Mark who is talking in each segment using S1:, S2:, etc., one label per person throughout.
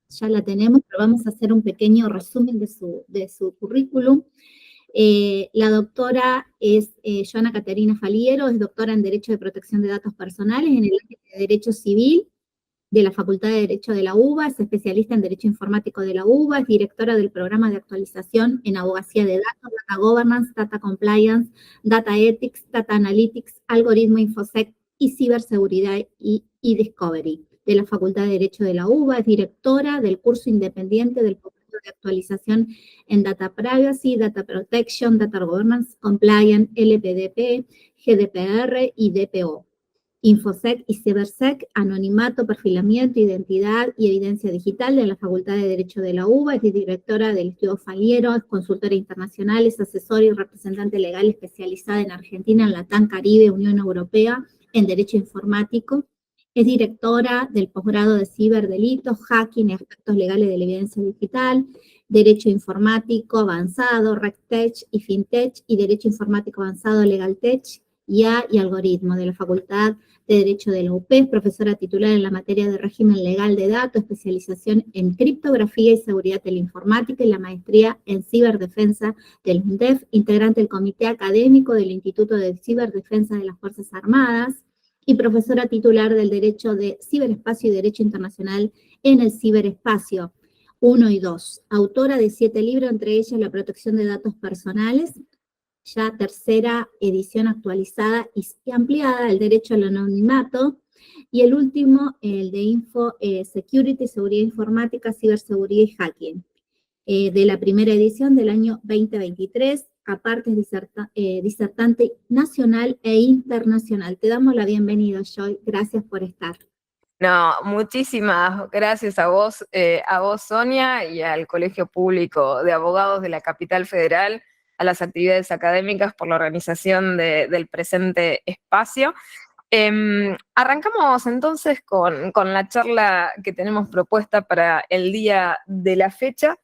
S1: ya la tenemos, pero vamos a hacer un pequeño resumen de su currículum. La doctora es Joana Caterina Faliero, es doctora en Derecho de Protección de Datos Personales en el área de Derecho Civil de la Facultad de Derecho de la UBA, es especialista en Derecho Informático de la UBA, es directora del programa de actualización en Abogacía de Datos, Data Governance, Data Compliance, Data Ethics, Data Analytics, Algoritmo Infosec y Ciberseguridad y Discovery de la Facultad de Derecho de la UBA, es directora del curso independiente del programa de actualización en Data Privacy, Data Protection, Data Governance, Compliance, LPDP, GDPR y DPO. Infosec y Cibersec, anonimato, perfilamiento, identidad y evidencia digital de la Facultad de Derecho de la UBA, es directora del Instituto Faliero, es consultora internacional, es asesora y representante legal especializada en Argentina, en Latam, Caribe, Unión Europea, en Derecho Informático, es directora del posgrado de Ciberdelitos, Hacking y Aspectos Legales de la Evidencia Digital, Derecho Informático Avanzado, RegTech y FinTech, y Derecho Informático Avanzado, LegalTech, IA y Algoritmo de la Facultad de Derecho de la UP, es profesora titular en la materia de régimen legal de datos, especialización en criptografía y seguridad de la informática y la maestría en ciberdefensa del UNDEF, integrante del comité académico del Instituto de Ciberdefensa de las Fuerzas Armadas y profesora titular del Derecho de Ciberespacio y Derecho Internacional en el Ciberespacio 1 y 2, autora de 7 libros, entre ellos La protección de datos personales, ya tercera edición actualizada y ampliada, el derecho al anonimato, y el último, el de Info Security, seguridad informática, ciberseguridad y hacking, de la primera edición del año 2023, aparte es disertante nacional e internacional. Te damos la bienvenida, Joy, gracias por estar.
S2: No, muchísimas gracias a vos, Sonia, y al Colegio Público de Abogados de la Capital Federal, a las actividades académicas por la organización del presente espacio. Arrancamos entonces con la charla que tenemos propuesta para el día de la fecha,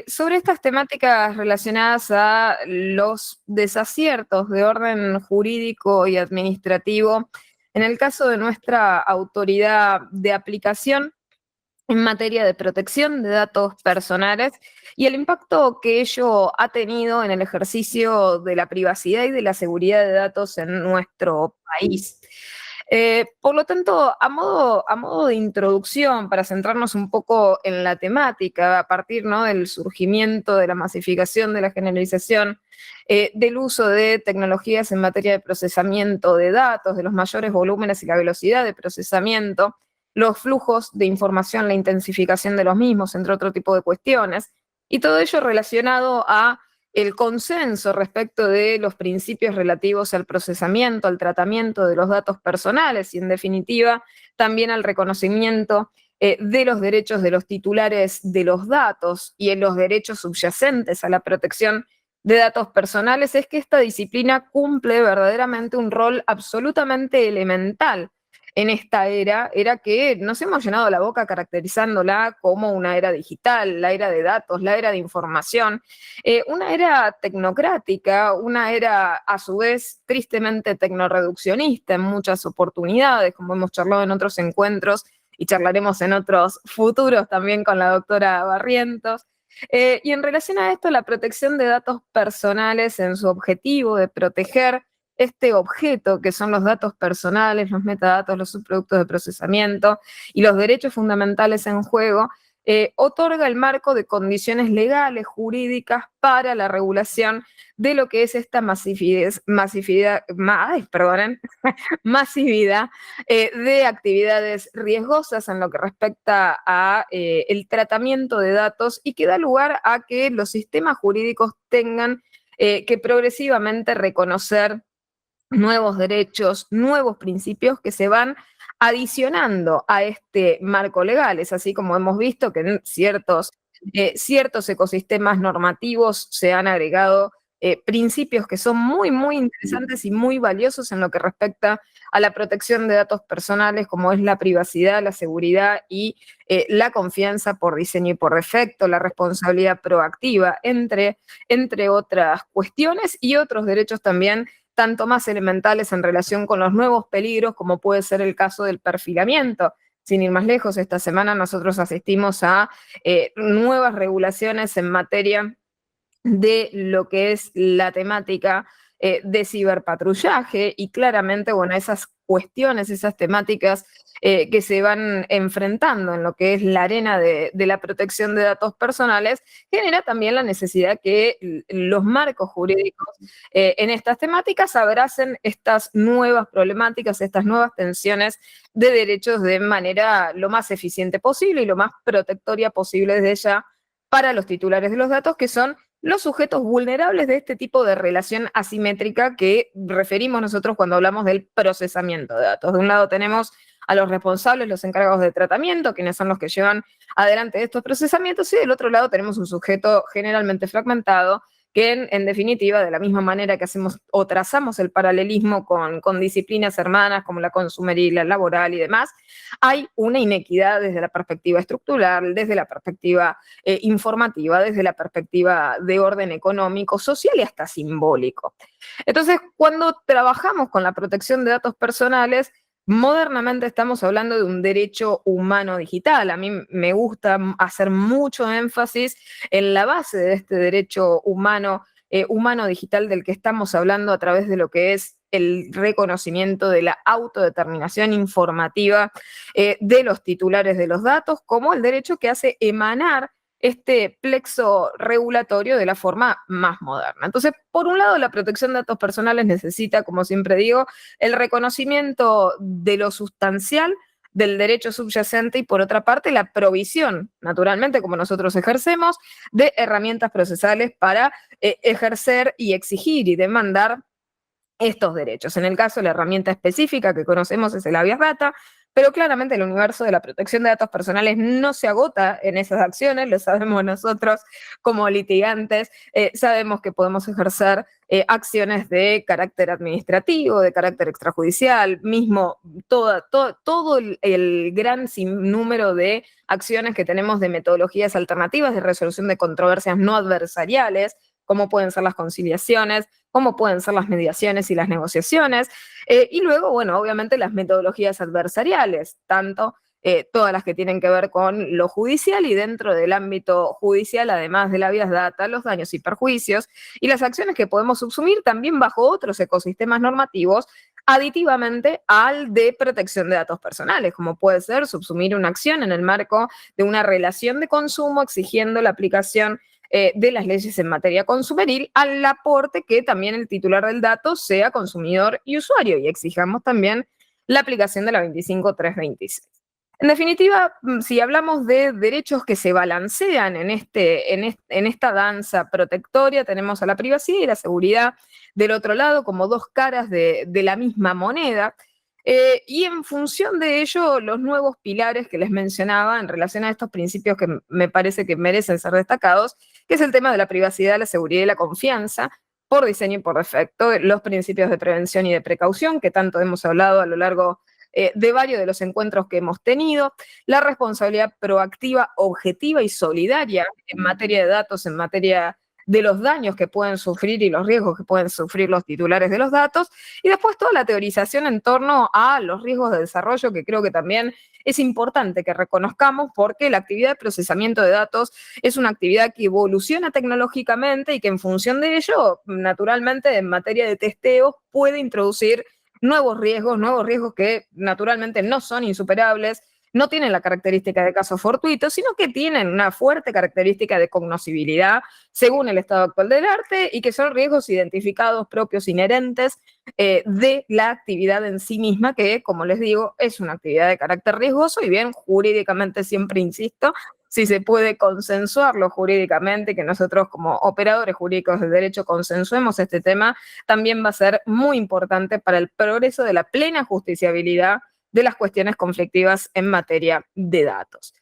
S2: sobre estas temáticas relacionadas a los desaciertos de orden jurídico y administrativo en el caso de nuestra autoridad de aplicación en materia de protección de datos personales y el impacto que ello ha tenido en el ejercicio de la privacidad y de la seguridad de datos en nuestro país. Por lo tanto, a modo de introducción, para centrarnos un poco en la temática, a partir, ¿no?, del surgimiento, de la masificación, de la generalización, del uso de tecnologías en materia de procesamiento de datos, de los mayores volúmenes y la velocidad de procesamiento, los flujos de información, la intensificación de los mismos, entre otro tipo de cuestiones, y todo ello relacionado a el consenso respecto de los principios relativos al procesamiento, al tratamiento de los datos personales y, en definitiva, también al reconocimiento de los derechos de los titulares de los datos y en los derechos subyacentes a la protección de datos personales, es que esta disciplina cumple verdaderamente un rol absolutamente elemental en esta era que nos hemos llenado la boca caracterizándola como una era digital, la era de datos, la era de información, una era tecnocrática, una era a su vez tristemente tecnoreduccionista en muchas oportunidades, como hemos charlado en otros encuentros y charlaremos en otros futuros también con la doctora Barrientos. Y en relación a esto, la protección de datos personales en su objetivo de proteger este objeto que son los datos personales, los metadatos, los subproductos de procesamiento y los derechos fundamentales en juego, otorga el marco de condiciones legales, jurídicas para la regulación de lo que es esta masividad de actividades riesgosas en lo que respecta a el tratamiento de datos y que da lugar a que los sistemas jurídicos tengan que progresivamente reconocer nuevos derechos, nuevos principios que se van adicionando a este marco legal. Es así como hemos visto que en ciertos ecosistemas normativos se han agregado principios que son muy, muy interesantes y muy valiosos en lo que respecta a la protección de datos personales, como es la privacidad, la seguridad y la confianza por diseño y por defecto, la responsabilidad proactiva, entre otras cuestiones, y otros derechos también tanto más elementales en relación con los nuevos peligros, como puede ser el caso del perfilamiento, sin ir más lejos, esta semana nosotros asistimos a nuevas regulaciones en materia de lo que es la temática de ciberpatrullaje y claramente, bueno, esas cuestiones, esas temáticas que se van enfrentando en lo que es la arena de la protección de datos personales, genera también la necesidad que los marcos jurídicos en estas temáticas abracen estas nuevas problemáticas, estas nuevas tensiones de derechos de manera lo más eficiente posible y lo más protectoria posible desde ya para los titulares de los datos, que son los sujetos vulnerables de este tipo de relación asimétrica que referimos nosotros cuando hablamos del procesamiento de datos. De un lado tenemos a los responsables, los encargados de tratamiento, quienes son los que llevan adelante estos procesamientos, y del otro lado tenemos un sujeto generalmente fragmentado que en definitiva, de la misma manera que hacemos o trazamos el paralelismo con disciplinas hermanas como la consumeril, la laboral y demás, hay una inequidad desde la perspectiva estructural, desde la perspectiva informativa, desde la perspectiva de orden económico, social y hasta simbólico. Entonces, cuando trabajamos con la protección de datos personales, modernamente estamos hablando de un derecho humano digital. A mí me gusta hacer mucho énfasis en la base de este derecho humano, humano digital del que estamos hablando a través de lo que es el reconocimiento de la autodeterminación informativa de los titulares de los datos, como el derecho que hace emanar este plexo regulatorio de la forma más moderna. Entonces, por un lado, la protección de datos personales necesita, como siempre digo, el reconocimiento de lo sustancial del derecho subyacente y, por otra parte, la provisión, naturalmente, como nosotros ejercemos, de herramientas procesales para ejercer y exigir y demandar estos derechos. En el caso, la herramienta específica que conocemos es el habeas data, pero claramente el universo de la protección de datos personales no se agota en esas acciones, lo sabemos nosotros como litigantes, sabemos que podemos ejercer acciones de carácter administrativo, de carácter extrajudicial, mismo todo el gran sinnúmero de acciones que tenemos de metodologías alternativas de resolución de controversias no adversariales, como pueden ser las conciliaciones, cómo pueden ser las mediaciones y las negociaciones, y luego, bueno, obviamente las metodologías adversariales, tanto todas las que tienen que ver con lo judicial y dentro del ámbito judicial, además de la habeas data, los daños y perjuicios, y las acciones que podemos subsumir también bajo otros ecosistemas normativos, aditivamente al de protección de datos personales, como puede ser subsumir una acción en el marco de una relación de consumo exigiendo la aplicación de las leyes en materia consumeril al aporte que también el titular del dato sea consumidor y usuario, y exijamos también la aplicación de la 25.326. En definitiva, si hablamos de derechos que se balancean en esta danza protectoria, tenemos a la privacidad y la seguridad del otro lado como dos caras de la misma moneda. Y en función de ello, los nuevos pilares que les mencionaba en relación a estos principios que me parece que merecen ser destacados, que es el tema de la privacidad, la seguridad y la confianza, por diseño y por defecto, los principios de prevención y de precaución, que tanto hemos hablado a lo largo de varios de los encuentros que hemos tenido, la responsabilidad proactiva, objetiva y solidaria en materia de datos, en materia de los daños que pueden sufrir y los riesgos que pueden sufrir los titulares de los datos, y después toda la teorización en torno a los riesgos de desarrollo, que creo que también es importante que reconozcamos, porque la actividad de procesamiento de datos es una actividad que evoluciona tecnológicamente y que en función de ello, naturalmente, en materia de testeo, puede introducir nuevos riesgos que naturalmente no son insuperables, no tienen la característica de casos fortuitos, sino que tienen una fuerte característica de cognoscibilidad según el estado actual del arte y que son riesgos identificados propios inherentes de la actividad en sí misma, que, como les digo, es una actividad de carácter riesgoso y bien jurídicamente, siempre insisto, si se puede consensuarlo jurídicamente, que nosotros como operadores jurídicos de derecho consensuemos este tema, también va a ser muy importante para el progreso de la plena justiciabilidad de las cuestiones conflictivas en materia de datos.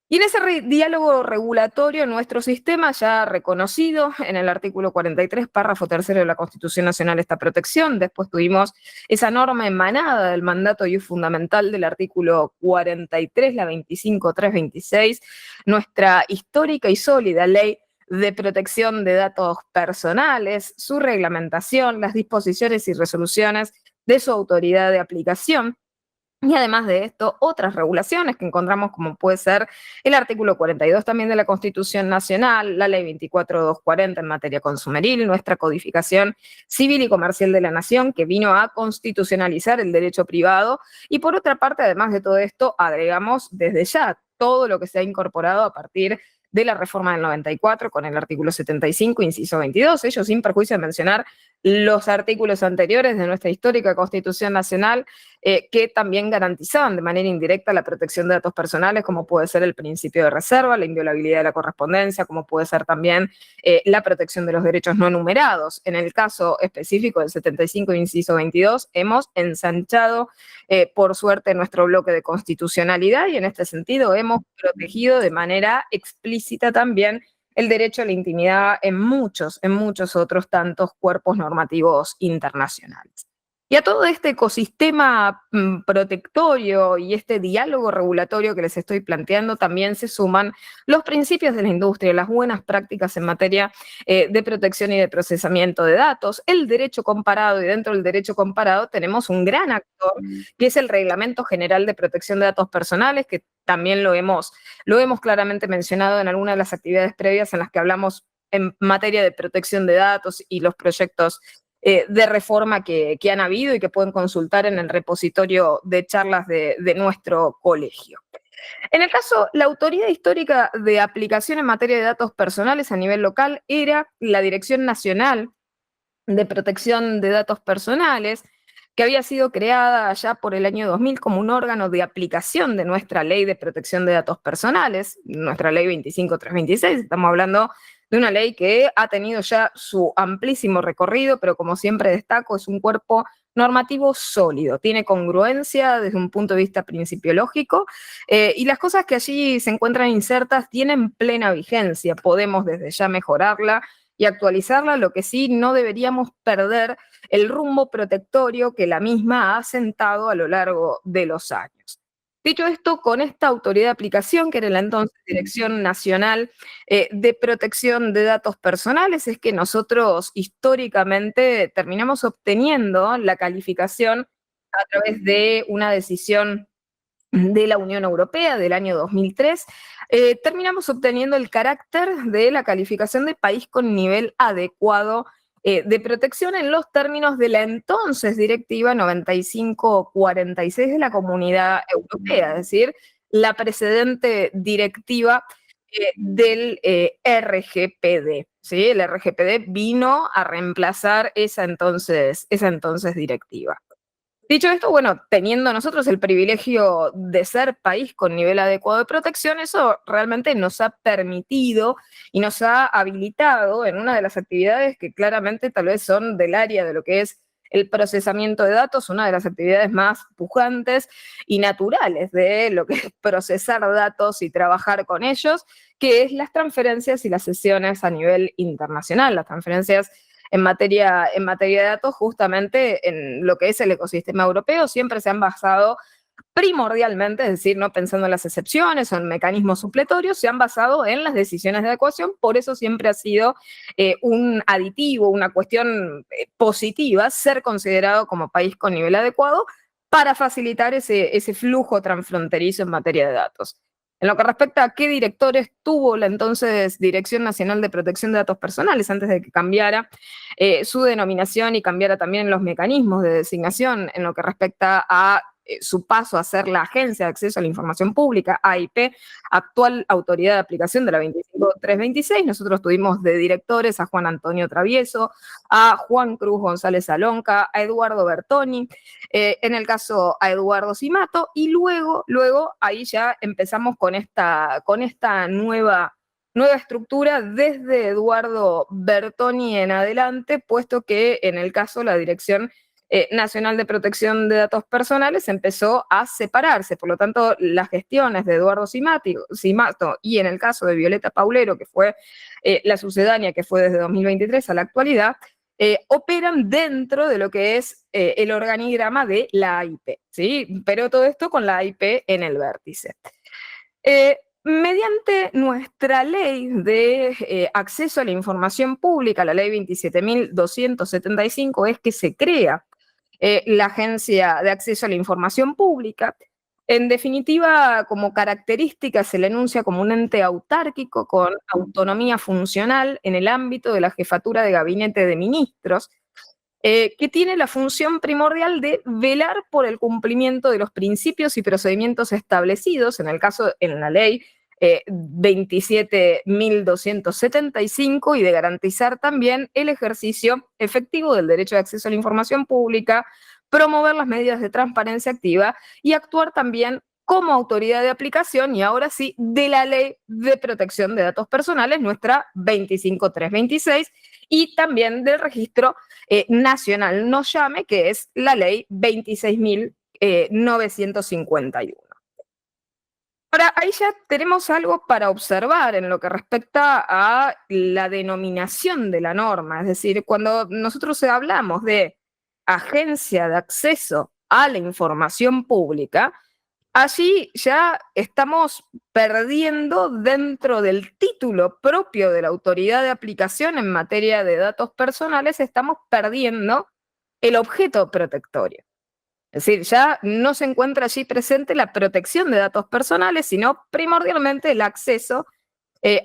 S2: Y en ese diálogo regulatorio, nuestro sistema ya ha reconocido en el artículo 43, párrafo tercero de la Constitución Nacional esta protección. Después tuvimos esa norma emanada del mandato y fundamental del artículo 43, la 25.326, nuestra histórica y sólida ley de protección de datos personales, su reglamentación, las disposiciones y resoluciones de su autoridad de aplicación. Y además de esto, otras regulaciones que encontramos, como puede ser el artículo 42 también de la Constitución Nacional, la ley 24240 en materia consumeril, nuestra codificación civil y comercial de la Nación, que vino a constitucionalizar el derecho privado. Y por otra parte, además de todo esto, agregamos desde ya todo lo que se ha incorporado a partir de la reforma del 94 con el artículo 75, inciso 22, ello sin perjuicio de mencionar los artículos anteriores de nuestra histórica Constitución Nacional, que también garantizaban de manera indirecta la protección de datos personales, como puede ser el principio de reserva, la inviolabilidad de la correspondencia, como puede ser también la protección de los derechos no enumerados. En el caso específico del 75, inciso 22, hemos ensanchado, por suerte, nuestro bloque de constitucionalidad y en este sentido hemos protegido de manera explícita también el derecho a la intimidad en muchos otros tantos cuerpos normativos internacionales. Y a todo este ecosistema protectorio y este diálogo regulatorio que les estoy planteando también se suman los principios de la industria, las buenas prácticas en materia de protección y de procesamiento de datos, el derecho comparado, y dentro del derecho comparado tenemos un gran actor que es el Reglamento General de Protección de Datos Personales, que también lo hemos claramente mencionado en algunas de las actividades previas en las que hablamos en materia de protección de datos y los proyectos de reforma que han habido y que pueden consultar en el repositorio de charlas de nuestro colegio. En el caso, la Autoridad Histórica de Aplicación en materia de datos personales a nivel local era la Dirección Nacional de Protección de Datos Personales, que había sido creada ya por el año 2000 como un órgano de aplicación de nuestra Ley de Protección de Datos Personales, nuestra Ley 25326. Estamos hablando de una ley que ha tenido ya su amplísimo recorrido, pero como siempre destaco, es un cuerpo normativo sólido, tiene congruencia desde un punto de vista principiológico, y las cosas que allí se encuentran insertas tienen plena vigencia. Podemos desde ya mejorarla y actualizarla, lo que sí no deberíamos perder el rumbo protectorio que la misma ha sentado a lo largo de los años. Dicho esto, con esta autoridad de aplicación, que era la entonces Dirección Nacional de Protección de Datos Personales, es que nosotros históricamente terminamos obteniendo la calificación a través de una decisión de la Unión Europea del año 2003, terminamos obteniendo el carácter de la calificación de país con nivel adecuado de protección en los términos de la entonces Directiva 9546 de la Comunidad Europea, es decir, la precedente directiva del RGPD. ¿Sí? El RGPD vino a reemplazar esa entonces directiva. Dicho esto, bueno, teniendo nosotros el privilegio de ser país con nivel adecuado de protección, eso realmente nos ha permitido y nos ha habilitado en una de las actividades que claramente tal vez son del área de lo que es el procesamiento de datos, una de las actividades más pujantes y naturales de lo que es procesar datos y trabajar con ellos, que es las transferencias y las sesiones a nivel internacional, las transferencias en materia de datos, justamente en lo que es el ecosistema europeo, siempre se han basado primordialmente, es decir, no pensando en las excepciones o en mecanismos supletorios, se han basado en las decisiones de adecuación, por eso siempre ha sido un aditivo, una cuestión positiva, ser considerado como país con nivel adecuado para facilitar ese flujo transfronterizo en materia de datos. En lo que respecta a qué directores tuvo la entonces Dirección Nacional de Protección de Datos Personales antes de que cambiara su denominación y cambiara también los mecanismos de designación en lo que respecta a su paso a ser la Agencia de Acceso a la Información Pública, AIP, actual autoridad de aplicación de la 25326. Nosotros tuvimos de directores a Juan Antonio Travieso, a Juan Cruz González Alonca, a Eduardo Bertoni, en el caso a Eduardo Simato, y luego ahí ya empezamos con esta nueva estructura desde Eduardo Bertoni en adelante, puesto que en el caso la Dirección Nacional de Protección de Datos Personales empezó a separarse. Por lo tanto, las gestiones de Eduardo Simato y en el caso de Violeta Paulero, que fue la sucedánea, que fue desde 2023 a la actualidad, operan dentro de lo que es el organigrama de la AIP, ¿sí? Pero todo esto con la AIP en el vértice. Mediante nuestra ley de acceso a la información pública, la ley 27.275, es que se crea la Agencia de Acceso a la Información Pública. En definitiva, como característica se le enuncia como un ente autárquico con autonomía funcional en el ámbito de la jefatura de gabinete de ministros, que tiene la función primordial de velar por el cumplimiento de los principios y procedimientos establecidos, en el caso, en la ley 27.275, y de garantizar también el ejercicio efectivo del derecho de acceso a la información pública, promover las medidas de transparencia activa y actuar también como autoridad de aplicación, y ahora sí, de la Ley de Protección de Datos Personales, nuestra 25326, y también del Registro Nacional No Llame, que es la Ley 26.951. Ahora, ahí ya tenemos algo para observar en lo que respecta a la denominación de la norma. Es decir, cuando nosotros hablamos de Agencia de Acceso a la Información Pública, allí ya estamos perdiendo, dentro del título propio de la autoridad de aplicación en materia de datos personales, estamos perdiendo el objeto protectorio. Es decir, ya no se encuentra allí presente la protección de datos personales, sino primordialmente el acceso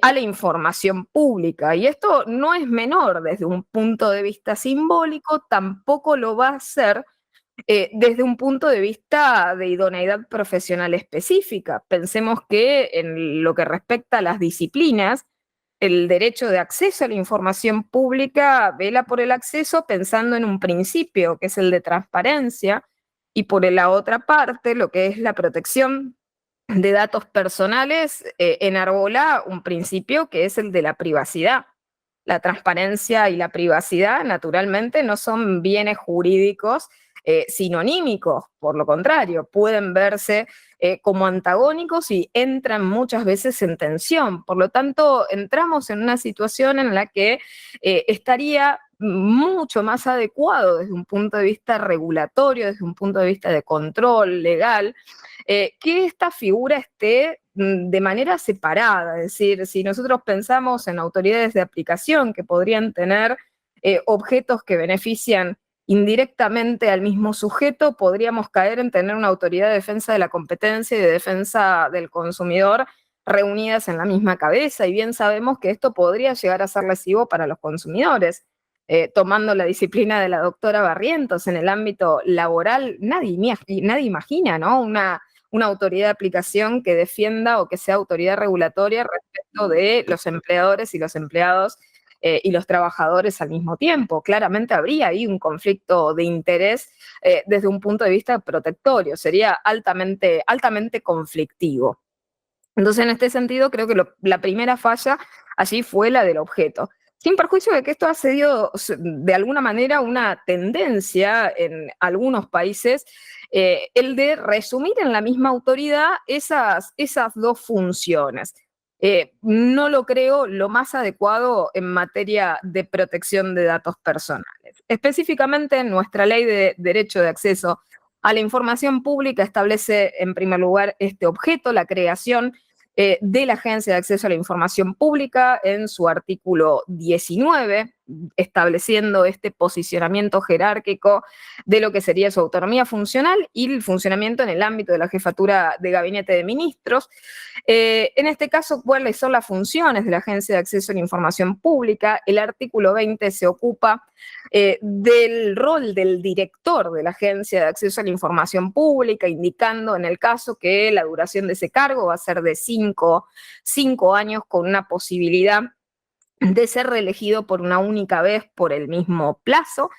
S2: a la información pública. Y esto no es menor desde un punto de vista simbólico, tampoco lo va a ser desde un punto de vista de idoneidad profesional específica. Pensemos que en lo que respecta a las disciplinas, el derecho de acceso a la información pública vela por el acceso pensando en un principio, que es el de transparencia, y por la otra parte, lo que es la protección de datos personales, enarbola un principio que es el de la privacidad. La transparencia y la privacidad, naturalmente, no son bienes jurídicos sinonímicos, por lo contrario, pueden verse como antagónicos y entran muchas veces en tensión. Por lo tanto, entramos en una situación en la que estaría mucho más adecuado desde un punto de vista regulatorio, desde un punto de vista de control legal, que esta figura esté de manera separada. Es decir, si nosotros pensamos en autoridades de aplicación que podrían tener objetos que benefician indirectamente al mismo sujeto, podríamos caer en tener una autoridad de defensa de la competencia y de defensa del consumidor reunidas en la misma cabeza, y bien sabemos que esto podría llegar a ser lesivo para los consumidores. Tomando la disciplina de la doctora Barrientos en el ámbito laboral, nadie imagina, ¿no?, una autoridad de aplicación que defienda o que sea autoridad regulatoria respecto de los empleadores y los empleados y los trabajadores al mismo tiempo. Claramente habría ahí un conflicto de interés desde un punto de vista protectorio, sería altamente conflictivo. Entonces, en este sentido, creo que la primera falla allí fue la del objeto. Sin perjuicio de que esto ha sido de alguna manera una tendencia en algunos países, el de resumir en la misma autoridad esas dos funciones. No lo creo lo más adecuado en materia de protección de datos personales. Específicamente, en nuestra Ley de Derecho de Acceso a la Información Pública establece en primer lugar este objeto, la creación de la Agencia de Acceso a la Información Pública, en su artículo 19, estableciendo este posicionamiento jerárquico de lo que sería su autonomía funcional y el funcionamiento en el ámbito de la jefatura de gabinete de ministros. En este caso, ¿cuáles son las funciones de la Agencia de Acceso a la Información Pública? El artículo 20 se ocupa del rol del director de la Agencia de Acceso a la Información Pública, indicando en el caso que la duración de ese cargo va a ser de 5 años, con una posibilidad de ser reelegido por una única vez por el mismo plazo,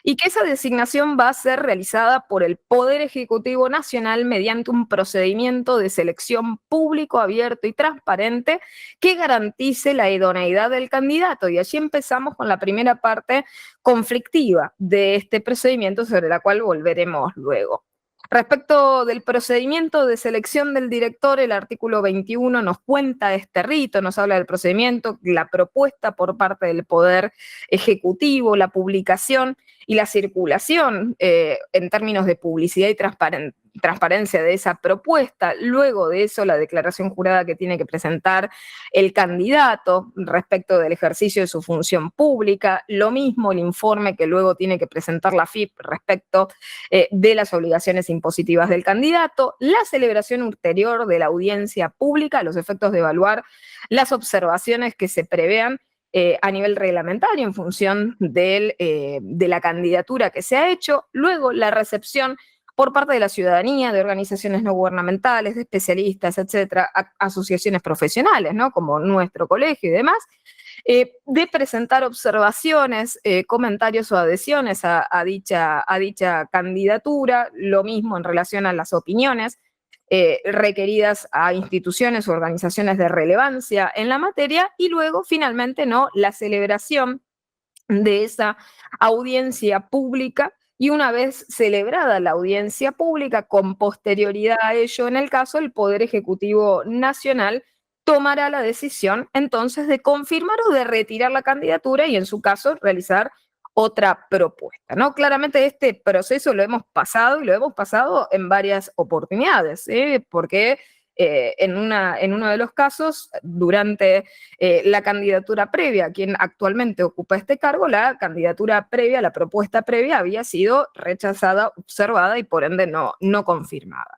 S2: y que esa designación va a ser realizada por el Poder Ejecutivo Nacional mediante un procedimiento de selección público, abierto y transparente que garantice la idoneidad del candidato. Y allí empezamos con la primera parte conflictiva de este procedimiento, sobre la cual volveremos luego. Respecto del procedimiento de selección del director, el artículo 21 nos cuenta este rito, nos habla del procedimiento, la propuesta por parte del Poder Ejecutivo, la publicación y la circulación en términos de publicidad y transparencia de esa propuesta, luego de eso la declaración jurada que tiene que presentar el candidato respecto del ejercicio de su función pública, lo mismo el informe que luego tiene que presentar la FIP respecto de las obligaciones impositivas del candidato, la celebración ulterior de la audiencia pública a los efectos de evaluar las observaciones que se prevean a nivel reglamentario en función de la candidatura que se ha hecho, luego la recepción por parte de la ciudadanía, de organizaciones no gubernamentales, de especialistas, etcétera, asociaciones profesionales, ¿no? Como nuestro colegio y demás, de presentar observaciones, comentarios o adhesiones a dicha candidatura, lo mismo en relación a las opiniones requeridas a instituciones o organizaciones de relevancia en la materia, y luego, finalmente, ¿no?, la celebración de esa audiencia pública, y una vez celebrada la audiencia pública, con posterioridad a ello, en el caso, el Poder Ejecutivo Nacional tomará la decisión entonces de confirmar o de retirar la candidatura y en su caso realizar otra propuesta, ¿no? Claramente este proceso lo hemos pasado y lo hemos pasado en varias oportunidades, porque en uno de los casos, durante la candidatura previa a quien actualmente ocupa este cargo, la candidatura previa, la propuesta previa había sido rechazada, observada y por ende no confirmada.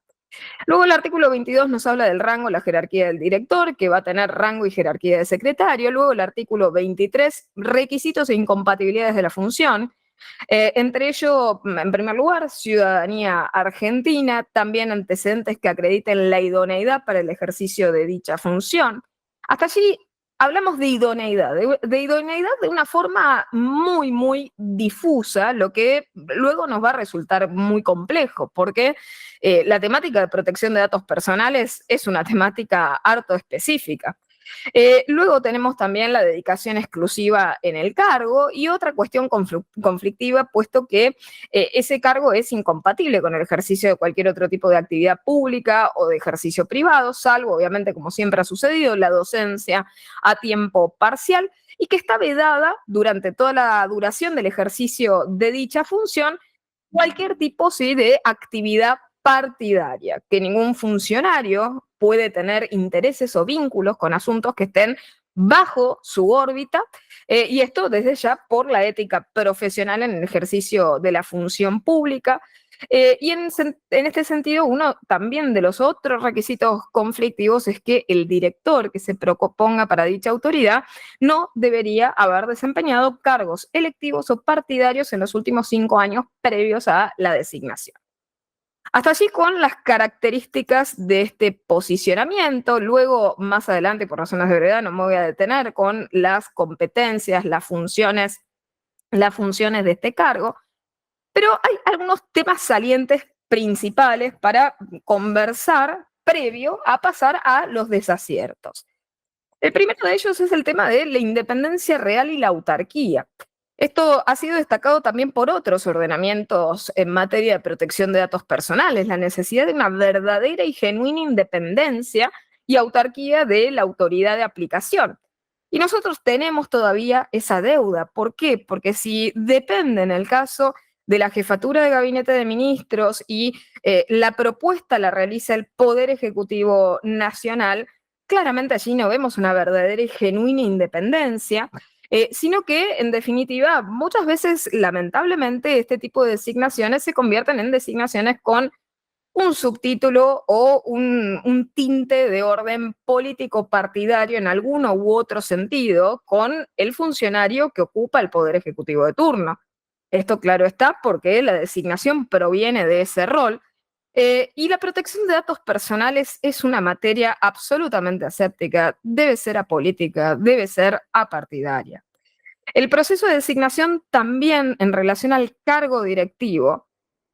S2: Luego el artículo 22 nos habla del rango, la jerarquía del director, que va a tener rango y jerarquía de secretario. Luego el artículo 23, requisitos e incompatibilidades de la función. Entre ellos, en primer lugar, ciudadanía argentina, también antecedentes que acrediten la idoneidad para el ejercicio de dicha función. Hasta allí hablamos de idoneidad de una forma muy, muy difusa, lo que luego nos va a resultar muy complejo, porque la temática de protección de datos personales es una temática harto específica. Luego tenemos también la dedicación exclusiva en el cargo y otra cuestión conflictiva, puesto que ese cargo es incompatible con el ejercicio de cualquier otro tipo de actividad pública o de ejercicio privado, salvo, obviamente, como siempre ha sucedido, la docencia a tiempo parcial, y que está vedada durante toda la duración del ejercicio de dicha función cualquier tipo, sí, de actividad partidaria, que ningún funcionario puede tener intereses o vínculos con asuntos que estén bajo su órbita, y esto desde ya por la ética profesional en el ejercicio de la función pública. Y en este sentido, uno también de los otros requisitos conflictivos es que el director que se proponga para dicha autoridad no debería haber desempeñado cargos electivos o partidarios en los últimos 5 años previos a la designación. Hasta allí con las características de este posicionamiento. Luego, más adelante, por razones de brevedad, no me voy a detener con las competencias, las funciones de este cargo, pero hay algunos temas salientes principales para conversar previo a pasar a los desaciertos. El primero de ellos es el tema de la independencia real y la autarquía. Esto ha sido destacado también por otros ordenamientos en materia de protección de datos personales, la necesidad de una verdadera y genuina independencia y autarquía de la autoridad de aplicación. Y nosotros tenemos todavía esa deuda. ¿Por qué? Porque si depende en el caso de la jefatura de gabinete de ministros y la propuesta la realiza el Poder Ejecutivo Nacional, claramente allí no vemos una verdadera y genuina independencia, sino que, en definitiva, muchas veces, lamentablemente, este tipo de designaciones se convierten en designaciones con un subtítulo o un tinte de orden político partidario en alguno u otro sentido con el funcionario que ocupa el Poder Ejecutivo de turno. Esto, claro está, porque la designación proviene de ese rol. Y la protección de datos personales es una materia absolutamente aséptica, debe ser apolítica, debe ser apartidaria. El proceso de designación también en relación al cargo directivo,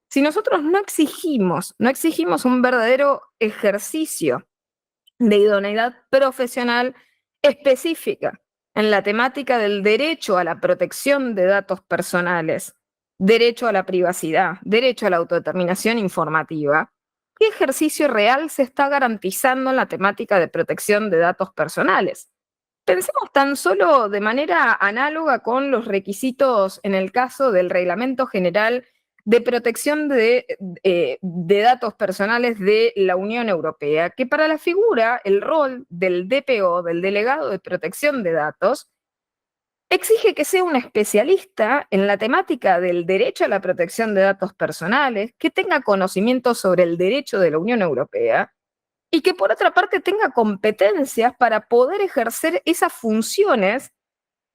S2: si nosotros no exigimos un verdadero ejercicio de idoneidad profesional específica en la temática del derecho a la protección de datos personales, derecho a la privacidad, derecho a la autodeterminación informativa, ¿qué ejercicio real se está garantizando en la temática de protección de datos personales? Pensemos tan solo de manera análoga con los requisitos en el caso del Reglamento General de Protección de Datos Personales de la Unión Europea, que para la figura, el rol del DPO, del Delegado de Protección de Datos, exige que sea un especialista en la temática del derecho a la protección de datos personales, que tenga conocimiento sobre el derecho de la Unión Europea y que por otra parte tenga competencias para poder ejercer esas funciones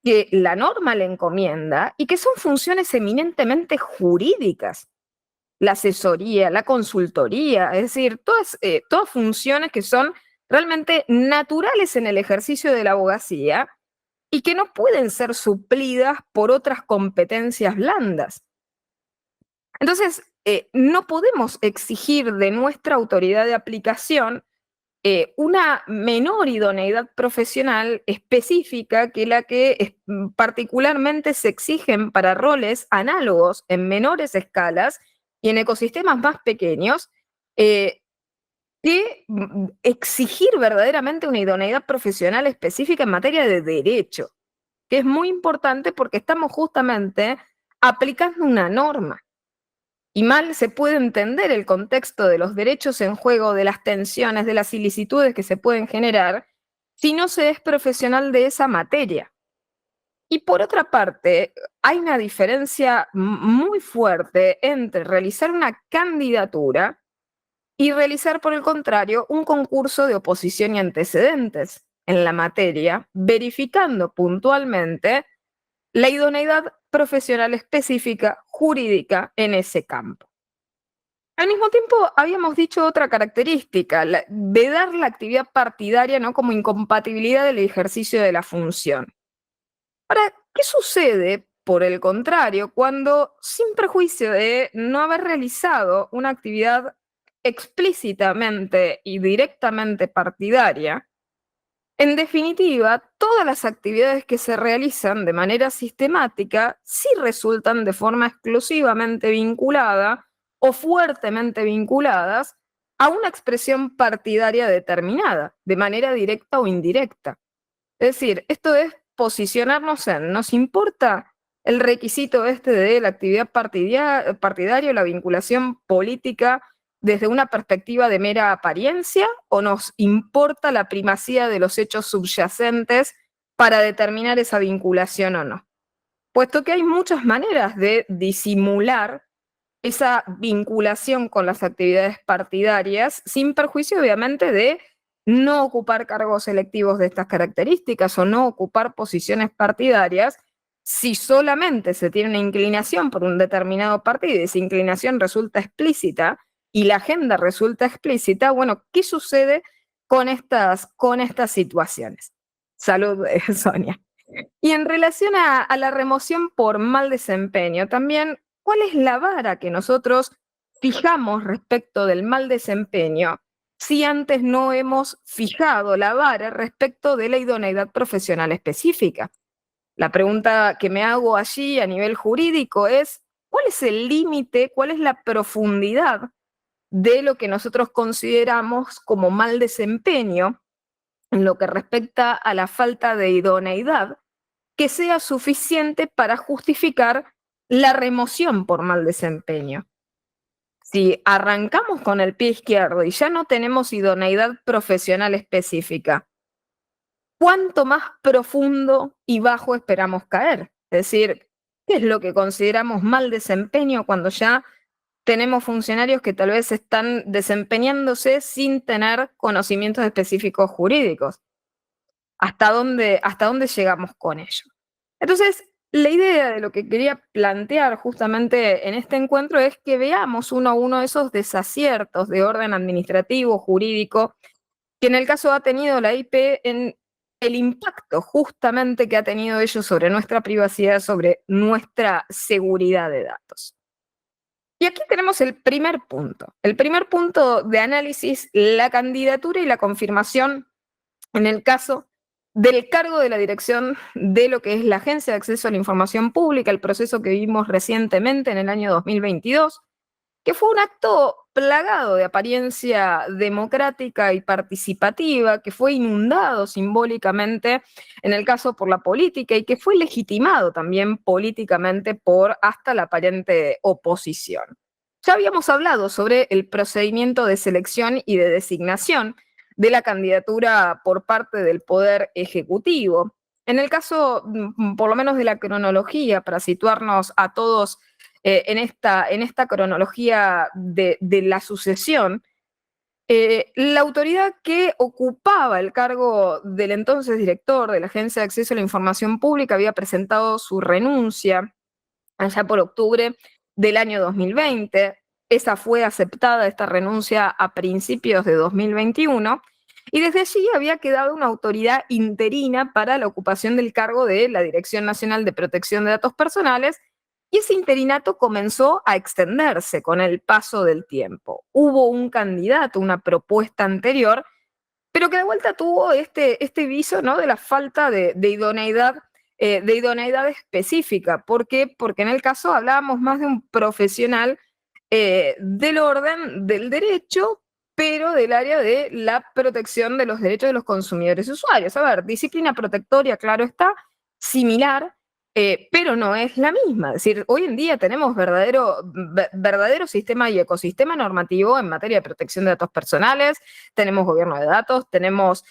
S2: que la norma le encomienda y que son funciones eminentemente jurídicas. La asesoría, la consultoría, es decir, todas funciones que son realmente naturales en el ejercicio de la abogacía y que no pueden ser suplidas por otras competencias blandas. Entonces, no podemos exigir de nuestra autoridad de aplicación una menor idoneidad profesional específica que la que particularmente se exigen para roles análogos en menores escalas y en ecosistemas más pequeños, que exigir verdaderamente una idoneidad profesional específica en materia de derecho, que es muy importante porque estamos justamente aplicando una norma. Y mal se puede entender el contexto de los derechos en juego, de las tensiones, de las ilicitudes que se pueden generar, si no se es profesional de esa materia. Y por otra parte, hay una diferencia muy fuerte entre realizar una candidatura y realizar, por el contrario, un concurso de oposición y antecedentes en la materia, verificando puntualmente la idoneidad profesional específica jurídica en ese campo. Al mismo tiempo, habíamos dicho otra característica, vedar la actividad partidaria, ¿no?, como incompatibilidad del ejercicio de la función. Ahora, ¿qué sucede, por el contrario, cuando, sin prejuicio de no haber realizado una actividad explícitamente y directamente partidaria, en definitiva, todas las actividades que se realizan de manera sistemática sí resultan de forma exclusivamente vinculada o fuertemente vinculadas a una expresión partidaria determinada, de manera directa o indirecta? Es decir, esto es posicionarnos en, ¿nos importa el requisito de la actividad partidaria o la vinculación política desde una perspectiva de mera apariencia, o nos importa la primacía de los hechos subyacentes para determinar esa vinculación o no? Puesto que hay muchas maneras de disimular esa vinculación con las actividades partidarias, sin perjuicio obviamente de no ocupar cargos electivos de estas características o no ocupar posiciones partidarias, si solamente se tiene una inclinación por un determinado partido y esa inclinación resulta explícita y la agenda resulta explícita. Bueno, ¿qué sucede con estas situaciones? Salud, Sonia. Y en relación a la remoción por mal desempeño, también, ¿cuál es la vara que nosotros fijamos respecto del mal desempeño si antes no hemos fijado la vara respecto de la idoneidad profesional específica? La pregunta que me hago allí a nivel jurídico es, ¿cuál es el límite, cuál es la profundidad de lo que nosotros consideramos como mal desempeño en lo que respecta a la falta de idoneidad que sea suficiente para justificar la remoción por mal desempeño? Si arrancamos con el pie izquierdo y ya no tenemos idoneidad profesional específica, ¿cuánto más profundo y bajo esperamos caer? Es decir, ¿qué es lo que consideramos mal desempeño cuando ya tenemos funcionarios que tal vez están desempeñándose sin tener conocimientos específicos jurídicos? ¿Hasta dónde llegamos con ello? Entonces, la idea de lo que quería plantear justamente en este encuentro es que veamos uno a uno esos desaciertos de orden administrativo, jurídico, que en el caso ha tenido la IP, en el impacto justamente que ha tenido ello sobre nuestra privacidad, sobre nuestra seguridad de datos. Y aquí tenemos el primer punto. El primer punto de análisis, la candidatura y la confirmación en el caso del cargo de la dirección de lo que es la Agencia de Acceso a la Información Pública, el proceso que vimos recientemente en el año 2022, que fue un acto plagado de apariencia democrática y participativa, que fue inundado simbólicamente, en el caso por la política, y que fue legitimado también políticamente por hasta la aparente oposición. Ya habíamos hablado sobre el procedimiento de selección y de designación de la candidatura por parte del Poder Ejecutivo. En el caso, por lo menos de la cronología, para situarnos a todos en esta cronología de la sucesión, la autoridad que ocupaba el cargo del entonces director de la Agencia de Acceso a la Información Pública había presentado su renuncia allá por octubre del año 2020. Esa fue aceptada, esta renuncia, a principios de 2021. Y desde allí había quedado una autoridad interina para la ocupación del cargo de la Dirección Nacional de Protección de Datos Personales, y ese interinato comenzó a extenderse con el paso del tiempo. Hubo un candidato, una propuesta anterior, pero que de vuelta tuvo este viso, ¿no?, de la falta de idoneidad específica. ¿Por qué? Porque en el caso hablábamos más de un profesional del orden del derecho, pero del área de la protección de los derechos de los consumidores y usuarios. A ver, disciplina protectoria, claro está, similar, pero no es la misma. Es decir, hoy en día tenemos verdadero sistema y ecosistema normativo en materia de protección de datos personales, tenemos gobierno de datos, tenemos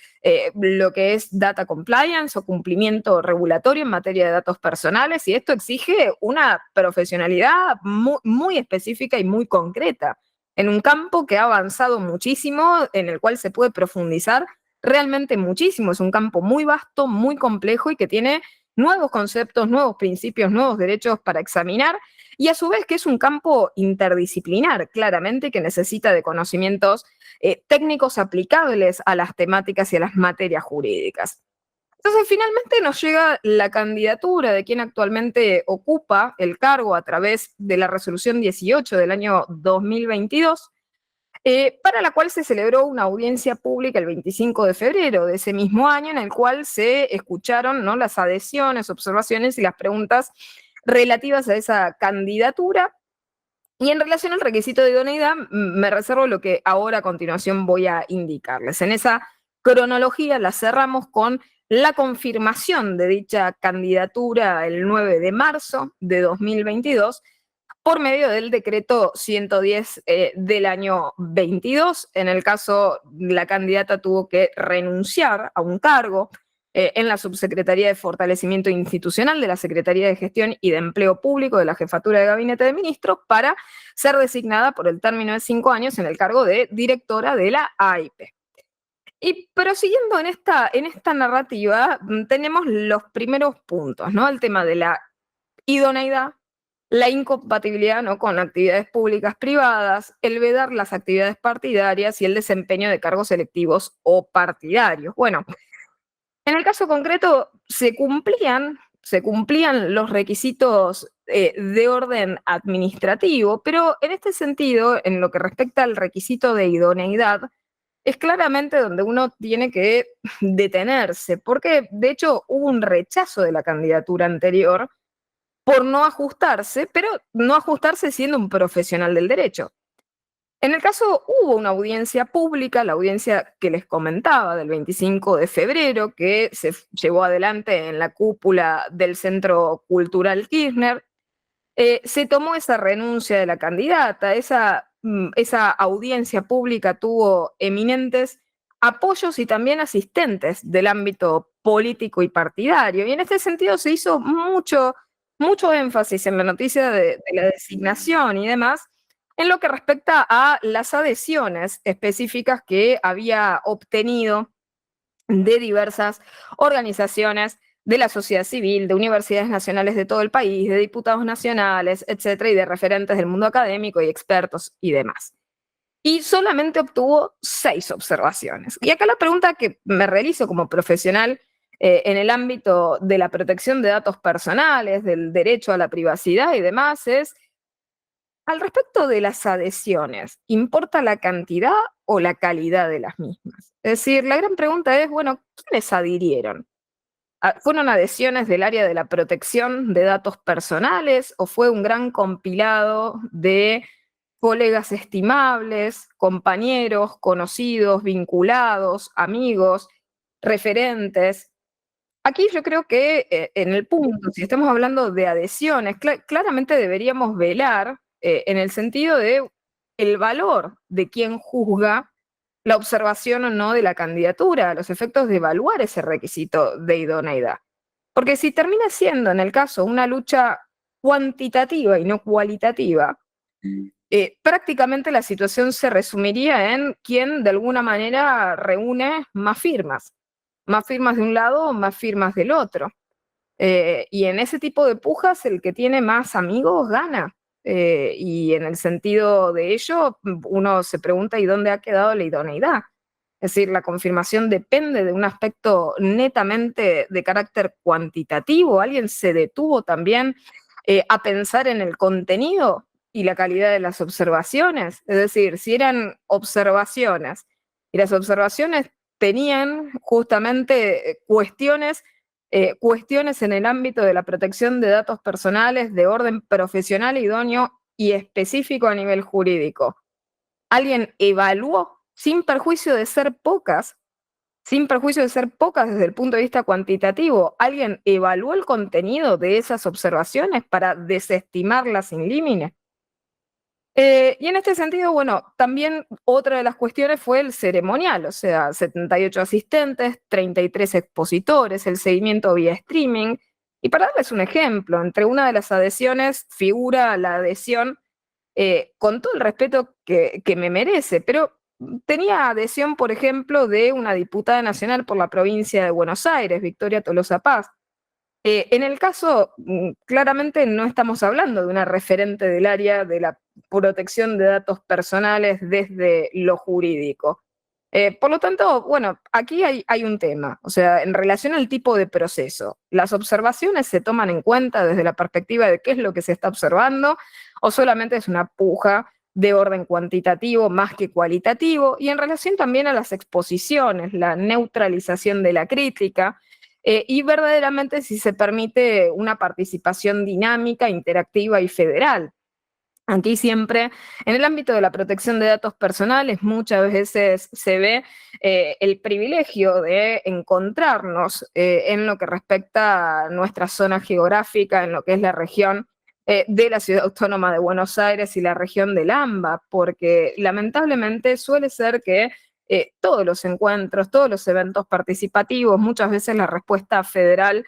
S2: lo que es data compliance o cumplimiento regulatorio en materia de datos personales, y esto exige una profesionalidad muy, muy específica y muy concreta en un campo que ha avanzado muchísimo, en el cual se puede profundizar realmente muchísimo. Es un campo muy vasto, muy complejo y que tiene nuevos conceptos, nuevos principios, nuevos derechos para examinar, y a su vez que es un campo interdisciplinar, claramente, que necesita de conocimientos técnicos aplicables a las temáticas y a las materias jurídicas. Entonces, finalmente nos llega la candidatura de quien actualmente ocupa el cargo a través de la resolución 18 del año 2022, para la cual se celebró una audiencia pública el 25 de febrero de ese mismo año, en el cual se escucharon, ¿no?, las adhesiones, observaciones y las preguntas relativas a esa candidatura. Y en relación al requisito de idoneidad, me reservo lo que ahora a continuación voy a indicarles. En esa cronología la cerramos con la confirmación de dicha candidatura el 9 de marzo de 2022 por medio del decreto 110 del año 22. En el caso, la candidata tuvo que renunciar a un cargo en la Subsecretaría de Fortalecimiento Institucional de la Secretaría de Gestión y de Empleo Público de la Jefatura de Gabinete de Ministros para ser designada por el término de 5 años en el cargo de directora de la AIP. Y prosiguiendo en esta narrativa, tenemos los primeros puntos, ¿no? El tema de la idoneidad, la incompatibilidad, ¿no?, con actividades públicas privadas, el vedar las actividades partidarias y el desempeño de cargos electivos o partidarios. Bueno, en el caso concreto se cumplían los requisitos de orden administrativo, pero en este sentido, en lo que respecta al requisito de idoneidad, es claramente donde uno tiene que detenerse, porque de hecho hubo un rechazo de la candidatura anterior por no ajustarse, pero no ajustarse siendo un profesional del derecho. En el caso hubo una audiencia pública, la audiencia que les comentaba del 25 de febrero, que se llevó adelante en la cúpula del Centro Cultural Kirchner. Se tomó esa renuncia de la candidata, esa audiencia pública tuvo eminentes apoyos y también asistentes del ámbito político y partidario, y en este sentido se hizo mucho énfasis en la noticia de la designación y demás, en lo que respecta a las adhesiones específicas que había obtenido de diversas organizaciones de la sociedad civil, de universidades nacionales de todo el país, de diputados nacionales, etcétera, y de referentes del mundo académico y expertos y demás. Y solamente obtuvo 6 observaciones. Y acá la pregunta que me realizo como profesional en el ámbito de la protección de datos personales, del derecho a la privacidad y demás es, al respecto de las adhesiones, ¿importa la cantidad o la calidad de las mismas? Es decir, la gran pregunta es, bueno, ¿quiénes adhirieron? ¿Fueron adhesiones del área de la protección de datos personales o fue un gran compilado de colegas estimables, compañeros, conocidos, vinculados, amigos, referentes. Aquí yo creo que en el punto, si estamos hablando de adhesiones, claramente deberíamos velar en el sentido de el valor de quien juzga la observación o no de la candidatura, a los efectos de evaluar ese requisito de idoneidad. Porque si termina siendo, en el caso, una lucha cuantitativa y no cualitativa, prácticamente la situación se resumiría en quién de alguna manera reúne más firmas de un lado, más firmas del otro. Y en ese tipo de pujas, el que tiene más amigos gana. Y en el sentido de ello, uno se pregunta, ¿y dónde ha quedado la idoneidad? Es decir, la confirmación depende de un aspecto netamente de carácter cuantitativo. ¿Alguien se detuvo también a pensar en el contenido y la calidad de las observaciones? Es decir, si eran observaciones y las observaciones tenían justamente cuestiones en el ámbito de la protección de datos personales de orden profesional, idóneo y específico a nivel jurídico. Alguien evaluó, sin perjuicio de ser pocas desde el punto de vista cuantitativo, alguien evaluó el contenido de esas observaciones para desestimarlas sin límite. Y en este sentido, bueno, también otra de las cuestiones fue el ceremonial, o sea, 78 asistentes, 33 expositores, el seguimiento vía streaming. Y para darles un ejemplo, entre una de las adhesiones figura la adhesión, con todo el respeto que me merece, pero tenía adhesión, por ejemplo, de una diputada nacional por la provincia de Buenos Aires, Victoria Tolosa Paz. En el caso, claramente no estamos hablando de una referente del área de la protección de datos personales desde lo jurídico. Por lo tanto, bueno, aquí hay un tema, o sea, en relación al tipo de proceso, ¿las observaciones se toman en cuenta desde la perspectiva de qué es lo que se está observando o solamente es una puja de orden cuantitativo más que cualitativo? Y en relación también a las exposiciones, la neutralización de la crítica, y verdaderamente si se permite una participación dinámica, interactiva y federal. Aquí siempre, en el ámbito de la protección de datos personales, muchas veces se ve el privilegio de encontrarnos en lo que respecta a nuestra zona geográfica, en lo que es la región de la Ciudad Autónoma de Buenos Aires y la región del AMBA, porque lamentablemente suele ser que todos los encuentros, todos los eventos participativos, muchas veces la respuesta federal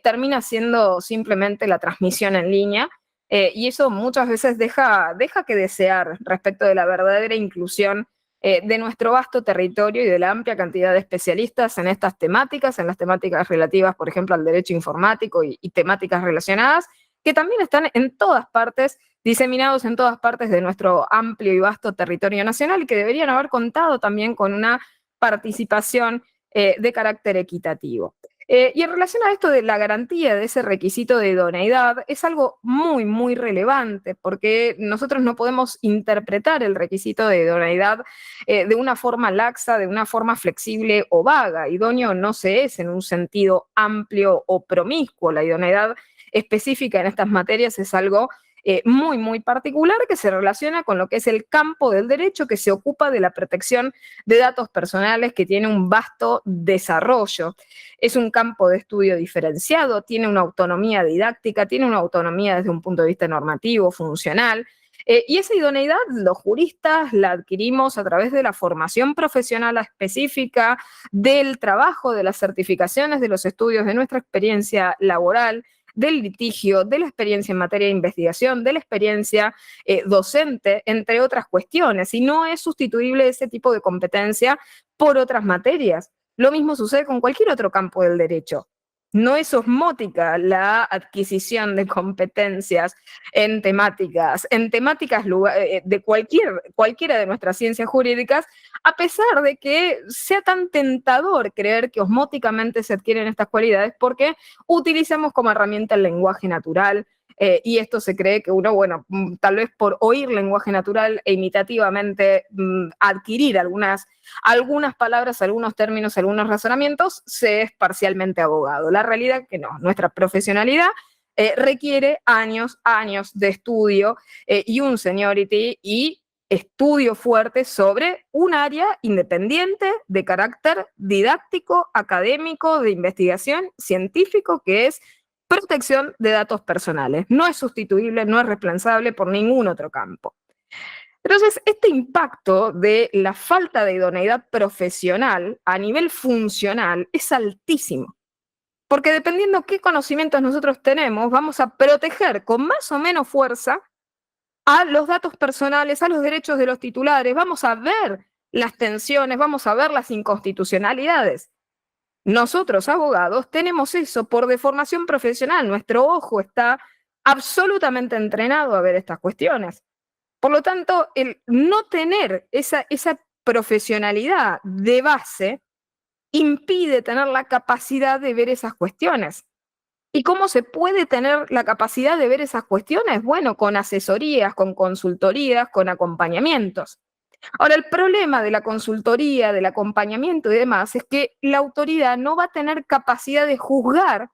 S2: termina siendo simplemente la transmisión en línea, y eso muchas veces deja que desear respecto de la verdadera inclusión de nuestro vasto territorio y de la amplia cantidad de especialistas en estas temáticas, en las temáticas relativas, por ejemplo, al derecho informático y temáticas relacionadas, que también están en todas partes, diseminados en todas partes de nuestro amplio y vasto territorio nacional y que deberían haber contado también con una participación de carácter equitativo. Y en relación a esto de la garantía de ese requisito de idoneidad, es algo muy, muy relevante, porque nosotros no podemos interpretar el requisito de idoneidad de una forma laxa, de una forma flexible o vaga. Idóneo no se es en un sentido amplio o promiscuo. La idoneidad específica en estas materias es algo muy, muy particular que se relaciona con lo que es el campo del derecho que se ocupa de la protección de datos personales, que tiene un vasto desarrollo. Es un campo de estudio diferenciado, tiene una autonomía didáctica, tiene una autonomía desde un punto de vista normativo, funcional, y esa idoneidad los juristas la adquirimos a través de la formación profesional específica, del trabajo, de las certificaciones, de los estudios, de nuestra experiencia laboral, del litigio, de la experiencia en materia de investigación, de la experiencia docente, entre otras cuestiones, y no es sustituible ese tipo de competencia por otras materias. Lo mismo sucede con cualquier otro campo del derecho. No es osmótica la adquisición de competencias en temáticas de cualquiera de nuestras ciencias jurídicas, a pesar de que sea tan tentador creer que osmóticamente se adquieren estas cualidades porque utilizamos como herramienta el lenguaje natural, y esto se cree que uno, bueno, tal vez por oír lenguaje natural e imitativamente adquirir algunas palabras, algunos términos, algunos razonamientos, se es parcialmente abogado. La realidad es que no, nuestra profesionalidad requiere años de estudio y un seniority y estudio fuerte sobre un área independiente de carácter didáctico, académico, de investigación, científico, que es protección de datos personales. No es sustituible, no es reemplazable por ningún otro campo. Entonces, este impacto de la falta de idoneidad profesional a nivel funcional es altísimo, porque dependiendo qué conocimientos nosotros tenemos, vamos a proteger con más o menos fuerza a los datos personales, a los derechos de los titulares, vamos a ver las tensiones, vamos a ver las inconstitucionalidades. Nosotros, abogados, tenemos eso por deformación profesional, nuestro ojo está absolutamente entrenado a ver estas cuestiones. Por lo tanto, el no tener esa profesionalidad de base impide tener la capacidad de ver esas cuestiones. ¿Y cómo se puede tener la capacidad de ver esas cuestiones? Bueno, con asesorías, con consultorías, con acompañamientos. Ahora, el problema de la consultoría, del acompañamiento y demás es que la autoridad no va a tener capacidad de juzgar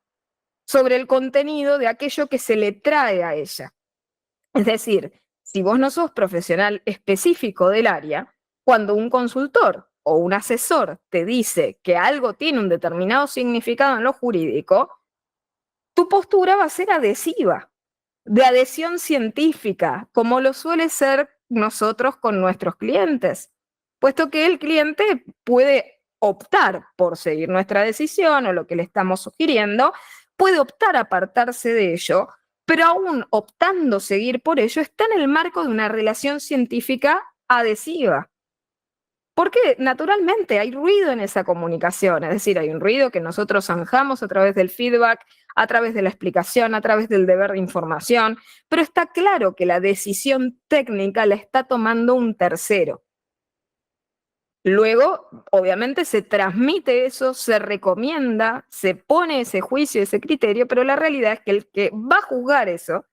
S2: sobre el contenido de aquello que se le trae a ella. Es decir, si vos no sos profesional específico del área, cuando un consultor o un asesor te dice que algo tiene un determinado significado en lo jurídico, tu postura va a ser adhesiva, de adhesión científica, como lo suele ser nosotros con nuestros clientes, puesto que el cliente puede optar por seguir nuestra decisión o lo que le estamos sugiriendo, puede optar a apartarse de ello, pero aún optando seguir por ello está en el marco de una relación científica adhesiva. Porque naturalmente hay ruido en esa comunicación, es decir, hay un ruido que nosotros zanjamos a través del feedback, a través de la explicación, a través del deber de información, pero está claro que la decisión técnica la está tomando un tercero. Luego, obviamente, se transmite eso, se recomienda, se pone ese juicio, ese criterio, pero la realidad es que el que va a juzgar eso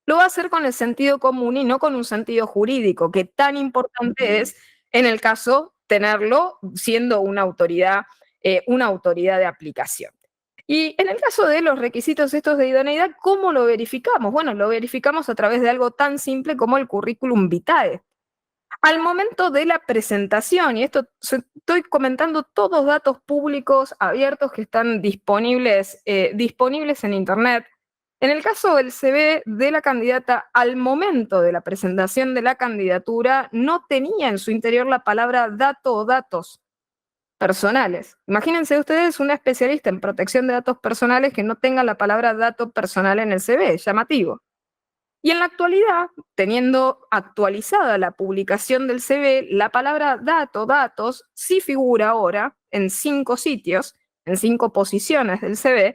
S2: lo va a hacer con el sentido común y no con un sentido jurídico, que tan importante es en el caso tenerlo siendo una autoridad de aplicación. Y en el caso de los requisitos estos de idoneidad, ¿cómo lo verificamos? Bueno, lo verificamos a través de algo tan simple como el currículum vitae. Al momento de la presentación, y esto estoy comentando todos datos públicos abiertos que están disponibles en Internet. En el caso del CV de la candidata, al momento de la presentación de la candidatura, no tenía en su interior la palabra dato o datos personales. Imagínense ustedes una especialista en protección de datos personales que no tenga la palabra dato personal en el CV, llamativo. Y en la actualidad, teniendo actualizada la publicación del CV, la palabra datos, sí figura ahora en 5 sitios, en 5 posiciones del CV.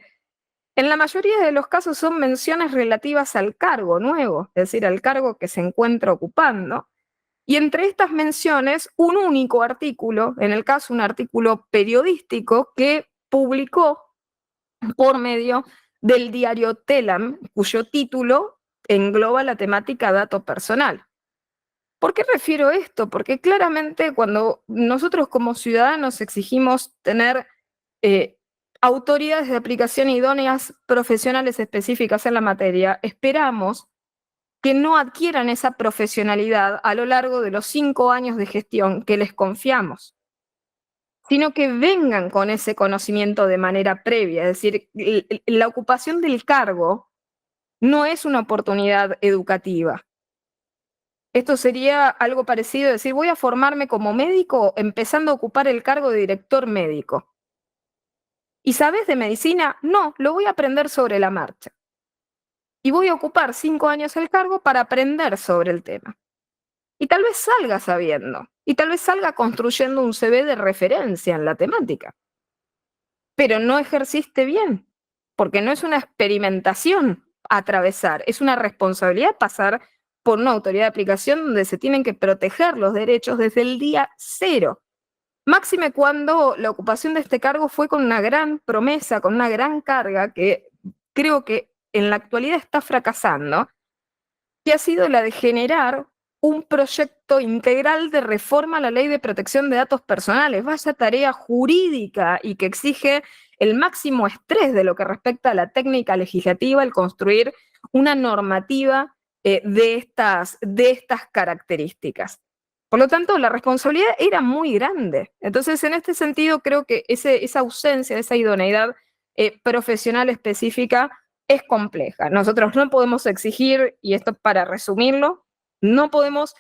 S2: En la mayoría de los casos son menciones relativas al cargo nuevo, es decir, al cargo que se encuentra ocupando. Y entre estas menciones, un único artículo, en el caso un artículo periodístico que publicó por medio del diario Telam, cuyo título engloba la temática dato personal. ¿Por qué refiero esto? Porque claramente cuando nosotros como ciudadanos exigimos tener autoridades de aplicación idóneas profesionales específicas en la materia, esperamos que no adquieran esa profesionalidad a lo largo de los 5 años de gestión que les confiamos, sino que vengan con ese conocimiento de manera previa. Es decir, la ocupación del cargo no es una oportunidad educativa. Esto sería algo parecido a decir, voy a formarme como médico empezando a ocupar el cargo de director médico. ¿Y sabes de medicina? No, lo voy a aprender sobre la marcha. Y voy a ocupar 5 años el cargo para aprender sobre el tema. Y tal vez salga sabiendo, y tal vez salga construyendo un CV de referencia en la temática. Pero no ejerciste bien, porque no es una experimentación atravesar, es una responsabilidad pasar por una autoridad de aplicación donde se tienen que proteger los derechos desde el día cero. Máxime cuando la ocupación de este cargo fue con una gran promesa, con una gran carga que creo que en la actualidad está fracasando, que ha sido la de generar un proyecto integral de reforma a la Ley de Protección de Datos Personales. Vaya tarea jurídica y que exige el máximo estrés de lo que respecta a la técnica legislativa, el construir una normativa de estas características. Por lo tanto, la responsabilidad era muy grande. Entonces, en este sentido, creo que esa ausencia, esa idoneidad profesional específica es compleja. Nosotros no podemos exigir, y esto para resumirlo, no podemos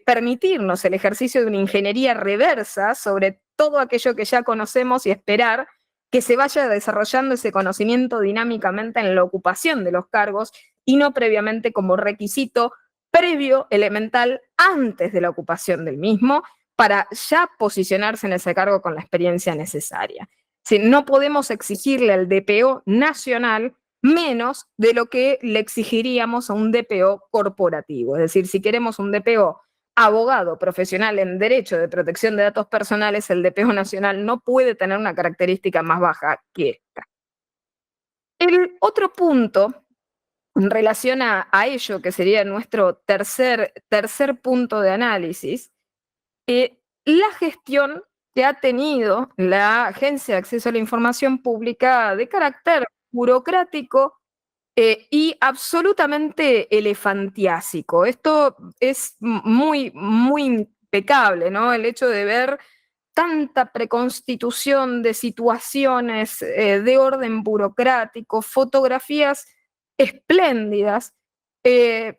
S2: permitirnos el ejercicio de una ingeniería reversa sobre todo aquello que ya conocemos y esperar que se vaya desarrollando ese conocimiento dinámicamente en la ocupación de los cargos y no previamente como requisito previo, elemental, antes de la ocupación del mismo, para ya posicionarse en ese cargo con la experiencia necesaria. Si no podemos exigirle al DPO nacional menos de lo que le exigiríamos a un DPO corporativo. Es decir, si queremos un DPO abogado profesional en derecho de protección de datos personales, el DPO nacional no puede tener una característica más baja que esta. El otro punto en relación a ello, que sería nuestro tercer punto de análisis, la gestión que ha tenido la Agencia de Acceso a la Información Pública de carácter burocrático y absolutamente elefantiásico. Esto es muy, muy impecable, ¿no? El hecho de ver tanta preconstitución de situaciones de orden burocrático, fotografías espléndidas, en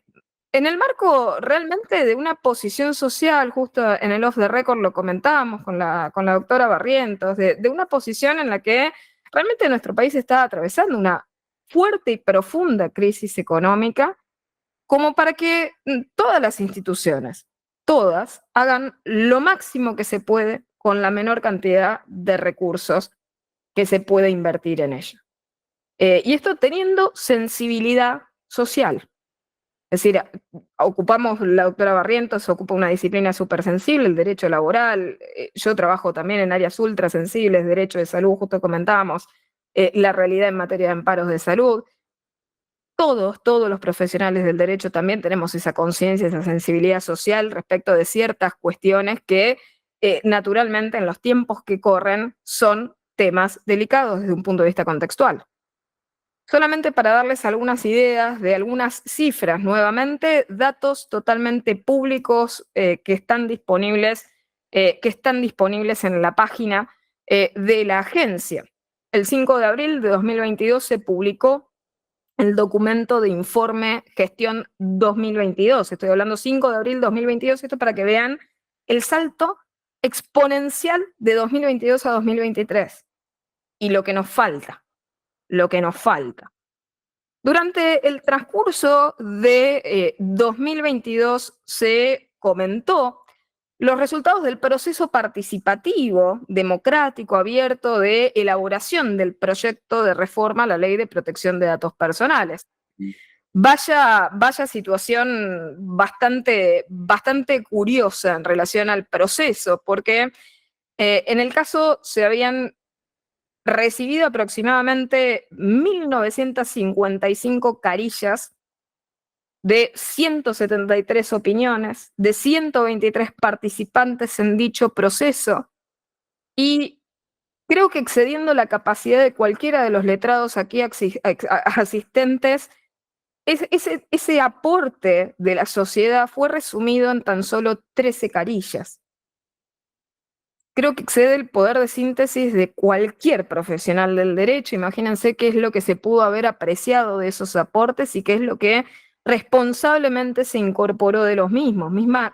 S2: el marco realmente de una posición social, justo en el off the record lo comentábamos con la doctora Barrientos, de una posición en la que realmente nuestro país está atravesando una fuerte y profunda crisis económica, como para que todas las instituciones, todas, hagan lo máximo que se puede con la menor cantidad de recursos que se puede invertir en ello. Y esto teniendo sensibilidad social. Es decir, ocupamos, la doctora Barrientos ocupa una disciplina súper sensible, el derecho laboral, yo trabajo también en áreas ultra sensibles, derecho de salud, justo comentábamos, la realidad en materia de amparos de salud. Todos los profesionales del derecho también tenemos esa conciencia, esa sensibilidad social respecto de ciertas cuestiones que naturalmente en los tiempos que corren son temas delicados desde un punto de vista contextual. Solamente para darles algunas ideas de algunas cifras, nuevamente, datos totalmente públicos que están disponibles en la página de la agencia. El 5 de abril de 2022 se publicó el documento de informe gestión 2022. Estoy hablando 5 de abril 2022, esto para que vean el salto exponencial de 2022 a 2023 y lo que nos falta. Durante el transcurso de 2022 se comentó los resultados del proceso participativo, democrático, abierto de elaboración del proyecto de reforma a la Ley de Protección de Datos Personales. Vaya situación bastante curiosa en relación al proceso, porque en el caso se habían recibido aproximadamente 1.955 carillas de 173 opiniones, de 123 participantes en dicho proceso, y creo que excediendo la capacidad de cualquiera de los letrados aquí asistentes, ese aporte de la sociedad fue resumido en tan solo 13 carillas. Creo que excede el poder de síntesis de cualquier profesional del derecho. Imagínense qué es lo que se pudo haber apreciado de esos aportes y qué es lo que responsablemente se incorporó de los mismos. Misma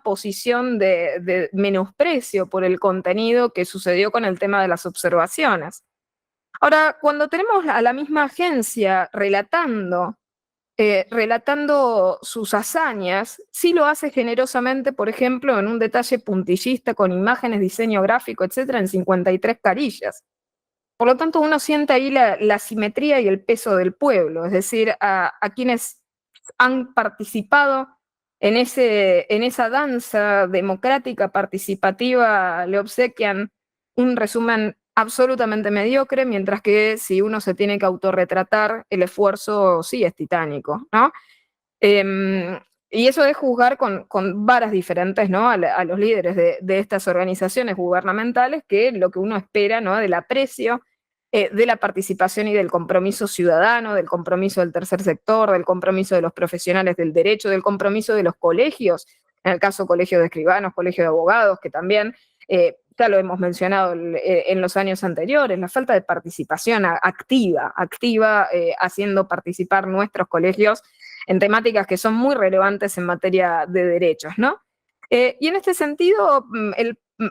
S2: posición de menosprecio por el contenido que sucedió con el tema de las observaciones. Ahora, cuando tenemos a la misma agencia relatando sus hazañas, sí lo hace generosamente, por ejemplo, en un detalle puntillista con imágenes, diseño gráfico, etcétera, en 53 carillas. Por lo tanto, uno siente ahí la simetría y el peso del pueblo, es decir, a quienes han participado en esa danza democrática participativa le obsequian un resumen absolutamente mediocre, mientras que si uno se tiene que autorretratar, el esfuerzo sí es titánico, ¿no? Y eso es juzgar con varas diferentes, ¿no? A los líderes de estas organizaciones gubernamentales, que lo que uno espera, ¿no? Del aprecio, de la participación y del compromiso ciudadano, del compromiso del tercer sector, del compromiso de los profesionales del derecho, del compromiso de los colegios, en el caso colegio de escribanos, colegio de abogados, que también, ya lo hemos mencionado en los años anteriores, la falta de participación activa, haciendo participar nuestros colegios en temáticas que son muy relevantes en materia de derechos, ¿no? Y en este sentido,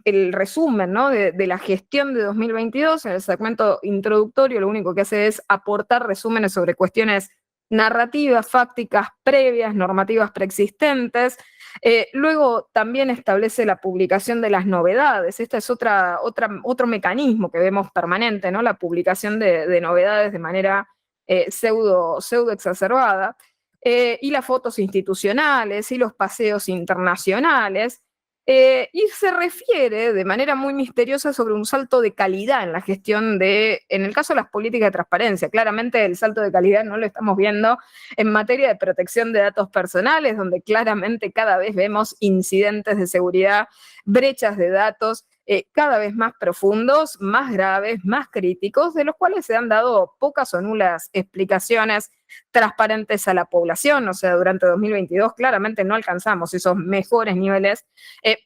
S2: el resumen, ¿no? de la gestión de 2022, en el segmento introductorio, lo único que hace es aportar resúmenes sobre cuestiones narrativas, fácticas previas, normativas preexistentes. Luego también establece la publicación de las novedades. Este es otro mecanismo que vemos permanente, ¿no? La publicación de novedades de manera pseudo exacerbada. Y las fotos institucionales y los paseos internacionales, y se refiere de manera muy misteriosa sobre un salto de calidad en la gestión en el caso de las políticas de transparencia. Claramente el salto de calidad no lo estamos viendo en materia de protección de datos personales, donde claramente cada vez vemos incidentes de seguridad, brechas de datos, cada vez más profundos, más graves, más críticos, de los cuales se han dado pocas o nulas explicaciones transparentes a la población. O sea, durante 2022 claramente no alcanzamos esos mejores niveles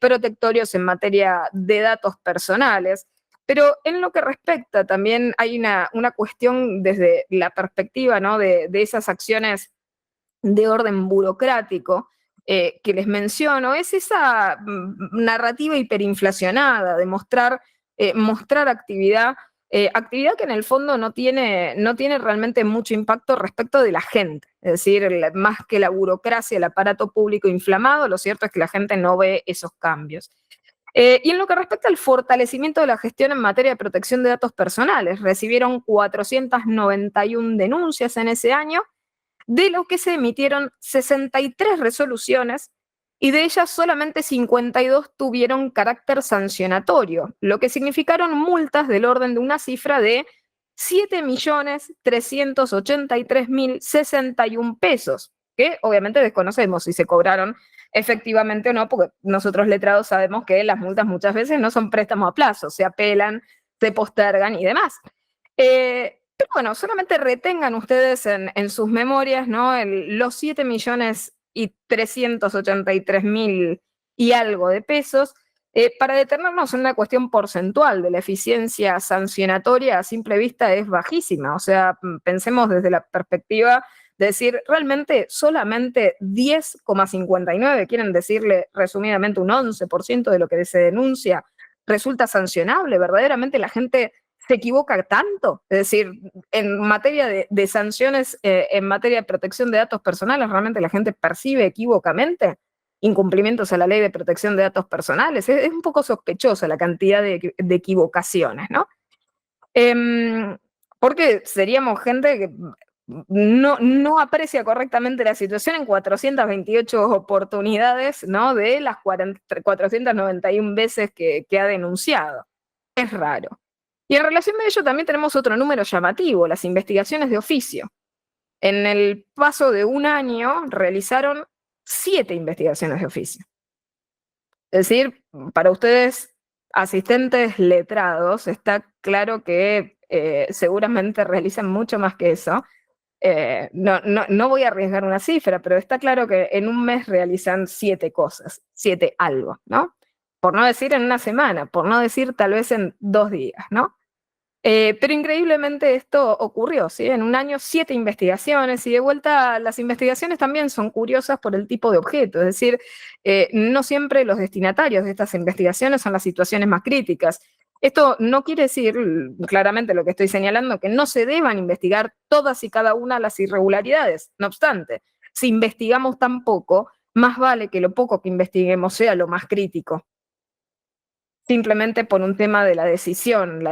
S2: protectorios en materia de datos personales. Pero en lo que respecta también hay una cuestión desde la perspectiva, ¿no? de esas acciones de orden burocrático que les menciono, es esa narrativa hiperinflacionada de mostrar actividad, actividad que en el fondo no tiene realmente mucho impacto respecto de la gente. Es decir, más que la burocracia, el aparato público inflamado, lo cierto es que la gente no ve esos cambios. Y en lo que respecta al fortalecimiento de la gestión en materia de protección de datos personales, recibieron 491 denuncias en ese año, de lo que se emitieron 63 resoluciones y de ellas solamente 52 tuvieron carácter sancionatorio, lo que significaron multas del orden de una cifra de 7.383.061 pesos, que obviamente desconocemos si se cobraron efectivamente o no, porque nosotros letrados sabemos que las multas muchas veces no son préstamos a plazo, se apelan, se postergan y demás. Pero bueno, solamente retengan ustedes en sus memorias, ¿no? Los 7.383.000 y algo de pesos, para detenernos en una cuestión porcentual de la eficiencia sancionatoria a simple vista es bajísima. O sea, pensemos desde la perspectiva de decir, realmente solamente 10,59, quieren decirle resumidamente un 11% de lo que se denuncia, resulta sancionable. Verdaderamente la gente se equivoca tanto. Es decir, en materia de sanciones, en materia de protección de datos personales, realmente la gente percibe equívocamente incumplimientos a la ley de protección de datos personales. Es un poco sospechosa la cantidad de equivocaciones, ¿no? Porque seríamos gente que no aprecia correctamente la situación en 428 oportunidades, ¿no? De las 491 veces que ha denunciado. Es raro. Y en relación a ello también tenemos otro número llamativo, las investigaciones de oficio. En el paso de un año realizaron 7 investigaciones de oficio. Es decir, para ustedes, asistentes letrados, está claro que seguramente realizan mucho más que eso. No voy a arriesgar una cifra, pero está claro que en un mes realizan 7 cosas, 7 algo, ¿no? Por no decir en una semana, por no decir tal vez en 2 días, ¿no? Pero increíblemente esto ocurrió, ¿sí? En un año 7 investigaciones, y de vuelta las investigaciones también son curiosas por el tipo de objeto, es decir, no siempre los destinatarios de estas investigaciones son las situaciones más críticas. Esto no quiere decir, claramente lo que estoy señalando, que no se deban investigar todas y cada una de las irregularidades. No obstante, si investigamos tan poco, más vale que lo poco que investiguemos sea lo más crítico. Simplemente por un tema de la decisión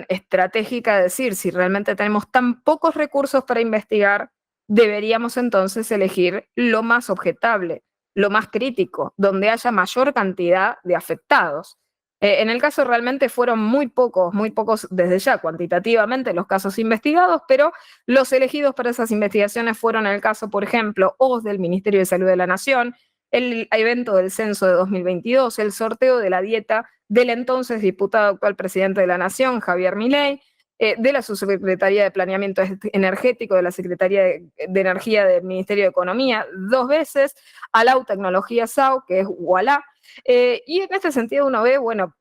S2: estratégica de decir, si realmente tenemos tan pocos recursos para investigar, deberíamos entonces elegir lo más objetable, lo más crítico, donde haya mayor cantidad de afectados. En el caso realmente fueron muy pocos desde ya cuantitativamente los casos investigados, pero los elegidos para esas investigaciones fueron el caso, por ejemplo, del Ministerio de Salud de la Nación, el evento del censo de 2022, el sorteo de la dieta del entonces diputado actual presidente de la Nación, Javier Milei, de la Subsecretaría de Planeamiento Energético, de la Secretaría de Energía del Ministerio de Economía, 2 veces, Alau Tecnología SAU, que es Ualá, y en este sentido uno ve, bueno,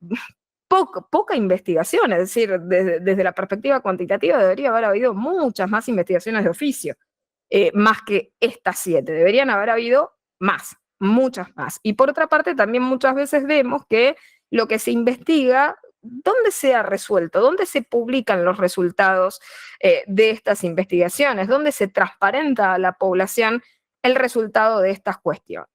S2: poca investigación, es decir, desde la perspectiva cuantitativa debería haber habido muchas más investigaciones de oficio, más que estas 7, deberían haber habido más, muchas más. Y por otra parte, también muchas veces vemos que lo que se investiga, ¿dónde se ha resuelto? ¿Dónde se publican los resultados de estas investigaciones? ¿Dónde se transparenta a la población el resultado de estas cuestiones?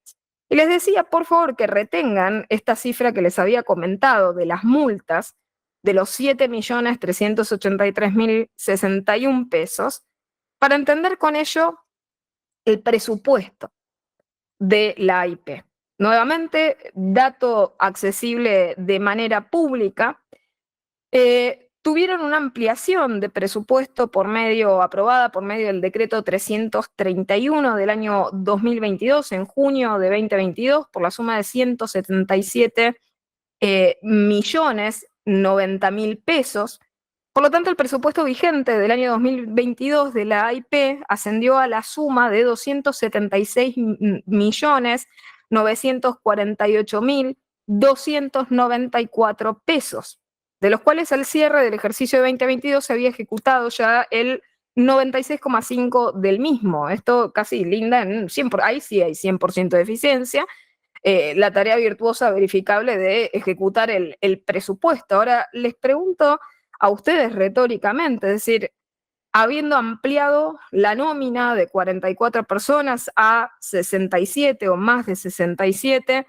S2: Y les decía, por favor, que retengan esta cifra que les había comentado de las multas de los 7.383.061 pesos, para entender con ello el presupuesto de la AIP. Nuevamente, dato accesible de manera pública, tuvieron una ampliación de presupuesto aprobada por medio del decreto 331 del año 2022, en junio de 2022, por la suma de 177.090.000 pesos. Por lo tanto, el presupuesto vigente del año 2022 de la AIP ascendió a la suma de 276.948.294 pesos, de los cuales al cierre del ejercicio de 2022 se había ejecutado ya el 96,5% del mismo. Esto casi linda en 100%, ahí sí hay 100% de eficiencia. La tarea virtuosa verificable de ejecutar el presupuesto. Ahora, les pregunto a ustedes retóricamente, es decir, habiendo ampliado la nómina de 44 personas a 67 o más de 67,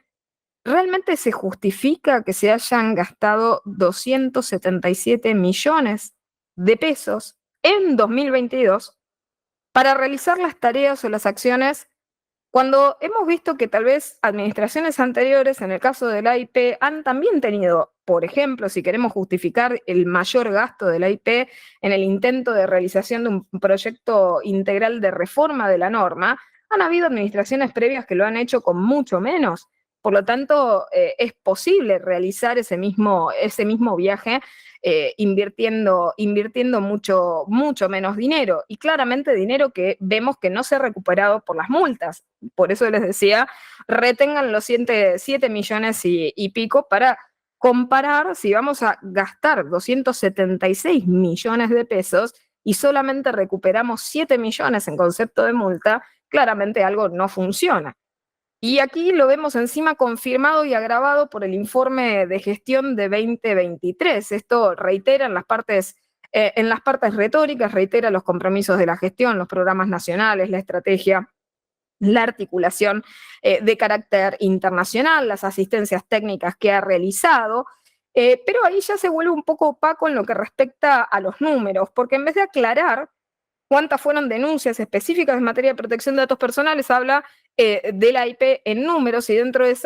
S2: ¿realmente se justifica que se hayan gastado 277 millones de pesos en 2022 para realizar las tareas o las acciones cuando hemos visto que tal vez administraciones anteriores, en el caso de la AIP, han también tenido, por ejemplo, si queremos justificar el mayor gasto de la AIP en el intento de realización de un proyecto integral de reforma de la norma, han habido administraciones previas que lo han hecho con mucho menos? Por lo tanto, es posible realizar ese mismo viaje invirtiendo mucho menos dinero, y claramente dinero que vemos que no se ha recuperado por las multas. Por eso les decía, retengan los 7 millones y pico para comparar si vamos a gastar 276 millones de pesos y solamente recuperamos 7 millones en concepto de multa, claramente algo no funciona. Y aquí lo vemos encima confirmado y agravado por el informe de gestión de 2023. Esto reitera en las partes retóricas, reitera los compromisos de la gestión, los programas nacionales, la estrategia, la articulación de carácter internacional, las asistencias técnicas que ha realizado, pero ahí ya se vuelve un poco opaco en lo que respecta a los números, porque en vez de aclarar cuántas fueron denuncias específicas en materia de protección de datos personales, habla de la IP en números, y dentro de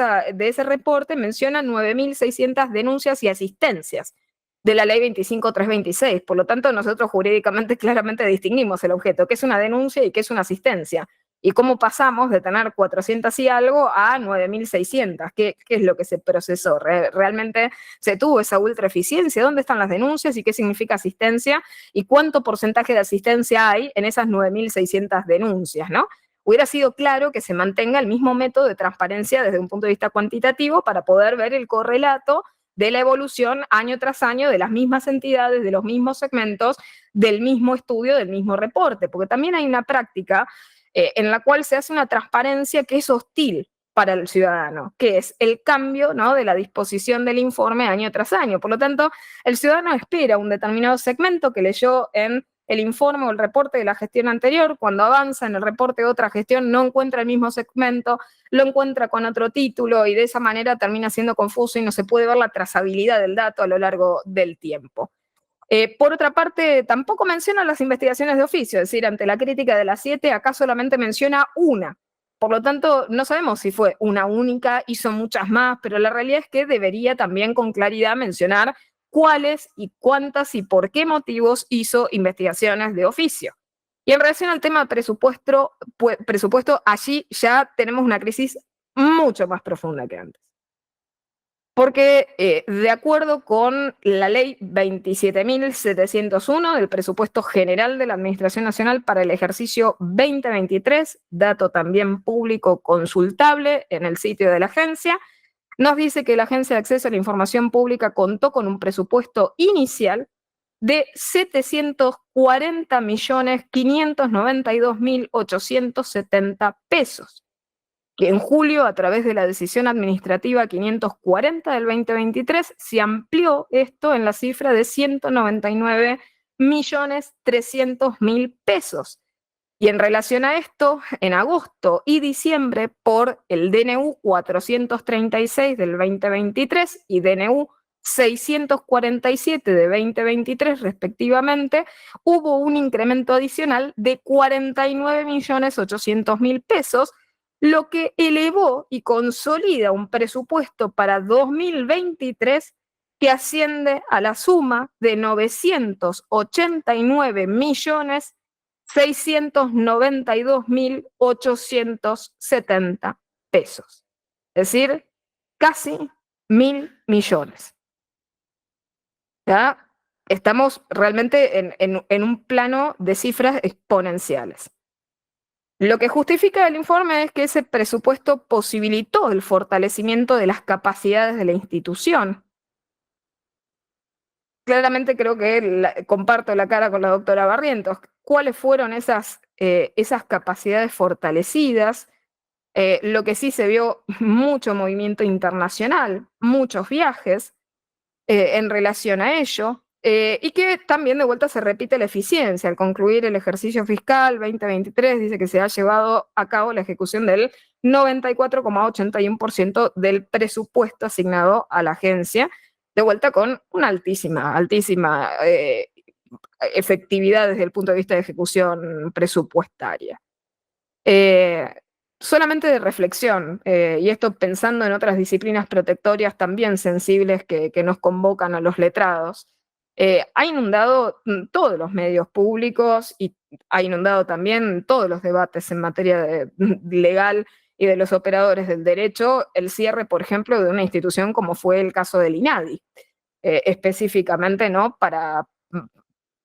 S2: ese reporte menciona 9.600 denuncias y asistencias de la ley 25.326. Por lo tanto, nosotros jurídicamente claramente distinguimos el objeto, qué es una denuncia y qué es una asistencia, y cómo pasamos de tener 400 y algo a 9.600. ¿Qué es lo que se procesó? ¿Realmente se tuvo esa ultra eficiencia? ¿Dónde están las denuncias y qué significa asistencia? ¿Y cuánto porcentaje de asistencia hay en esas 9.600 denuncias, no? Hubiera sido claro que se mantenga el mismo método de transparencia desde un punto de vista cuantitativo para poder ver el correlato de la evolución año tras año de las mismas entidades, de los mismos segmentos, del mismo estudio, del mismo reporte, porque también hay una práctica en la cual se hace una transparencia que es hostil para el ciudadano, que es el cambio, ¿no?, de la disposición del informe año tras año. Por lo tanto, el ciudadano espera un determinado segmento que leyó en el informe o el reporte de la gestión anterior. Cuando avanza en el reporte de otra gestión no encuentra el mismo segmento, lo encuentra con otro título, y de esa manera termina siendo confuso y no se puede ver la trazabilidad del dato a lo largo del tiempo. Por otra parte, tampoco menciona las investigaciones de oficio, es decir, ante la crítica de las 7, acá solamente menciona una. Por lo tanto, no sabemos si fue una única, hizo muchas más, pero la realidad es que debería también con claridad mencionar cuáles y cuántas y por qué motivos hizo investigaciones de oficio. Y en relación al tema presupuesto, allí ya tenemos una crisis mucho más profunda que antes. Porque de acuerdo con la ley 27.701 del presupuesto general de la Administración Nacional para el ejercicio 2023, dato también público consultable en el sitio de la agencia, nos dice que la Agencia de Acceso a la Información Pública contó con un presupuesto inicial de 740.592.870 pesos, que en julio, a través de la decisión administrativa 540 del 2023, se amplió esto en la cifra de 199.300.000 pesos. Y en relación a esto, en agosto y diciembre, por el DNU 436 del 2023 y DNU 647 de 2023 respectivamente, hubo un incremento adicional de 49.800.000 pesos, lo que elevó y consolida un presupuesto para 2023 que asciende a la suma de 989.692.870 pesos. Es decir, casi 1.000 millones. ¿Ya? Estamos realmente en un plano de cifras exponenciales. Lo que justifica el informe es que ese presupuesto posibilitó el fortalecimiento de las capacidades de la institución. Claramente creo que comparto la cara con la doctora Barrientos. ¿Cuáles fueron esas capacidades fortalecidas? Lo que sí se vio mucho movimiento internacional, muchos viajes en relación a ello. Y que también de vuelta se repite la eficiencia. Al concluir el ejercicio fiscal 2023, dice que se ha llevado a cabo la ejecución del 94,81% del presupuesto asignado a la agencia, de vuelta con una altísima efectividad desde el punto de vista de ejecución presupuestaria. Solamente de reflexión, y esto pensando en otras disciplinas protectorias también sensibles que nos convocan a los letrados, ha inundado todos los medios públicos y ha inundado también todos los debates en materia legal y de los operadores del derecho, el cierre, por ejemplo, de una institución como fue el caso del INADI, específicamente, ¿no? Para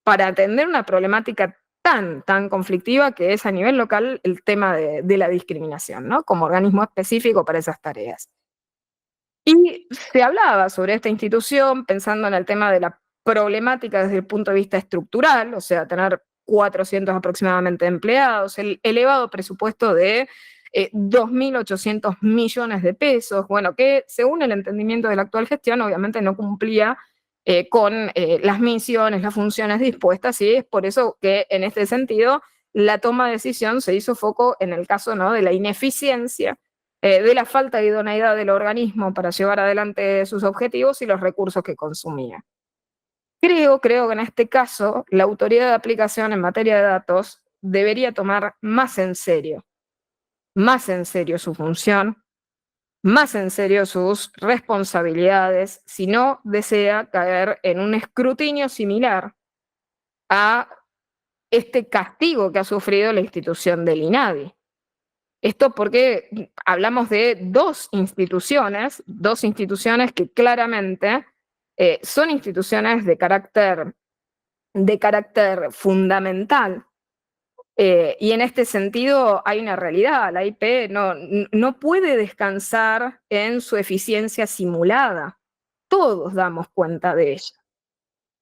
S2: atender una problemática tan conflictiva que es a nivel local el tema de la discriminación, ¿no? Como organismo específico para esas tareas. Y se hablaba sobre esta institución pensando en el tema de la problemática desde el punto de vista estructural, o sea, tener 400 aproximadamente empleados, el elevado presupuesto de 2.800 millones de pesos, bueno, que según el entendimiento de la actual gestión obviamente no cumplía con las misiones, las funciones dispuestas, y es por eso que en este sentido la toma de decisión se hizo foco en el caso, ¿no?, de la ineficiencia, de la falta de idoneidad del organismo para llevar adelante sus objetivos y los recursos que consumía. Creo que en este caso la autoridad de aplicación en materia de datos debería tomar más en serio su función, más en serio sus responsabilidades, si no desea caer en un escrutinio similar a este castigo que ha sufrido la institución del INADI. Esto porque hablamos de dos instituciones que claramente son instituciones de carácter fundamental. Y en este sentido hay una realidad, la IP no puede descansar en su eficiencia simulada. Todos damos cuenta de ella.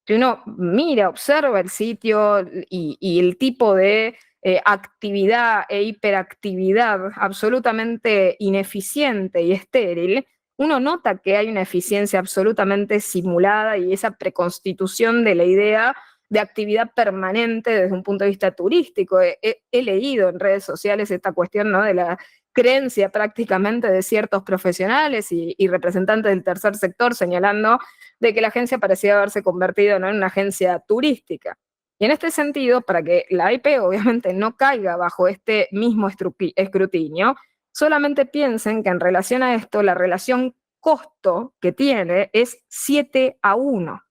S2: Si uno mira, observa el sitio y el tipo de actividad e hiperactividad absolutamente ineficiente y estéril, uno nota que hay una eficiencia absolutamente simulada y esa preconstitución de la idea de actividad permanente desde un punto de vista turístico. He leído en redes sociales esta cuestión, ¿no?, de la creencia prácticamente de ciertos profesionales y representantes del tercer sector señalando de que la agencia parecía haberse convertido, ¿no?, en una agencia turística. Y en este sentido, para que la AIP obviamente no caiga bajo este mismo escrutinio, solamente piensen que en relación a esto, la relación costo que tiene es 7-1.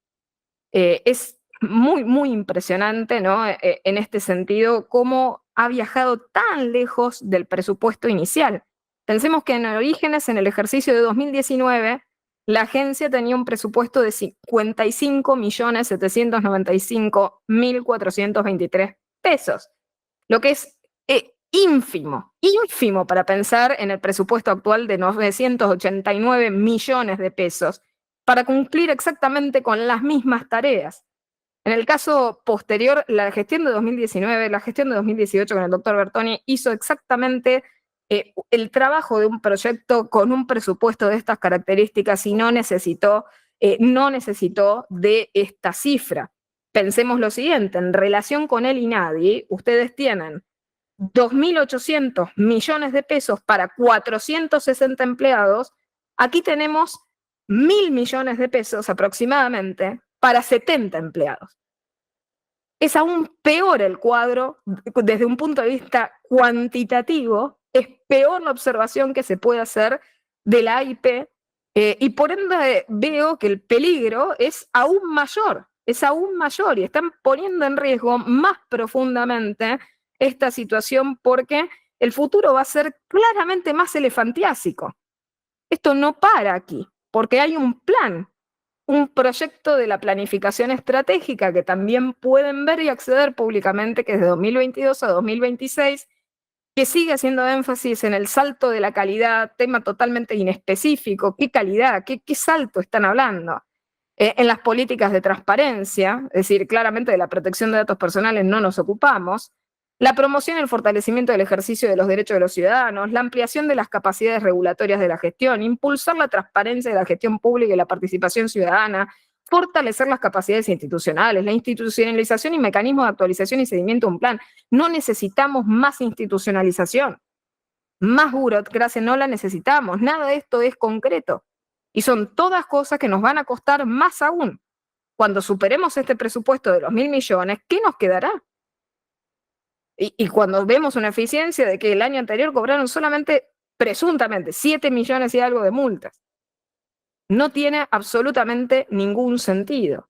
S2: Es muy, muy impresionante, ¿no? En este sentido, cómo ha viajado tan lejos del presupuesto inicial. Pensemos que en Orígenes, en el ejercicio de 2019, la agencia tenía un presupuesto de 55.795.423 pesos, lo que es ínfimo, ínfimo para pensar en el presupuesto actual de 989 millones de pesos para cumplir exactamente con las mismas tareas. En el caso posterior, la gestión de 2019, la gestión de 2018 con el doctor Bertoni hizo exactamente el trabajo de un proyecto con un presupuesto de estas características y no necesitó de esta cifra. Pensemos lo siguiente, en relación con el INADI, ustedes tienen 2.800 millones de pesos para 460 empleados, aquí tenemos 1.000 millones de pesos aproximadamente para 70 empleados. Es aún peor el cuadro desde un punto de vista cuantitativo, es peor la observación que se puede hacer de la AIP y por ende veo que el peligro es aún mayor y están poniendo en riesgo más profundamente esta situación porque el futuro va a ser claramente más elefantiásico. Esto no para aquí, porque hay un plan, un proyecto de la planificación estratégica que también pueden ver y acceder públicamente, que es de 2022 a 2026, que sigue haciendo énfasis en el salto de la calidad, tema totalmente inespecífico. ¿Qué calidad? ¿Qué salto están hablando? En las políticas de transparencia, es decir, claramente de la protección de datos personales no nos ocupamos, la promoción y el fortalecimiento del ejercicio de los derechos de los ciudadanos, la ampliación de las capacidades regulatorias de la gestión, impulsar la transparencia de la gestión pública y la participación ciudadana, fortalecer las capacidades institucionales, la institucionalización y mecanismos de actualización y seguimiento de un plan. No necesitamos más institucionalización, más burocracia no la necesitamos, nada de esto es concreto. Y son todas cosas que nos van a costar más aún. Cuando superemos este presupuesto de los 1.000 millones, ¿qué nos quedará? Y cuando vemos una eficiencia de que el año anterior cobraron solamente, presuntamente, 7 millones y algo de multas. No tiene absolutamente ningún sentido.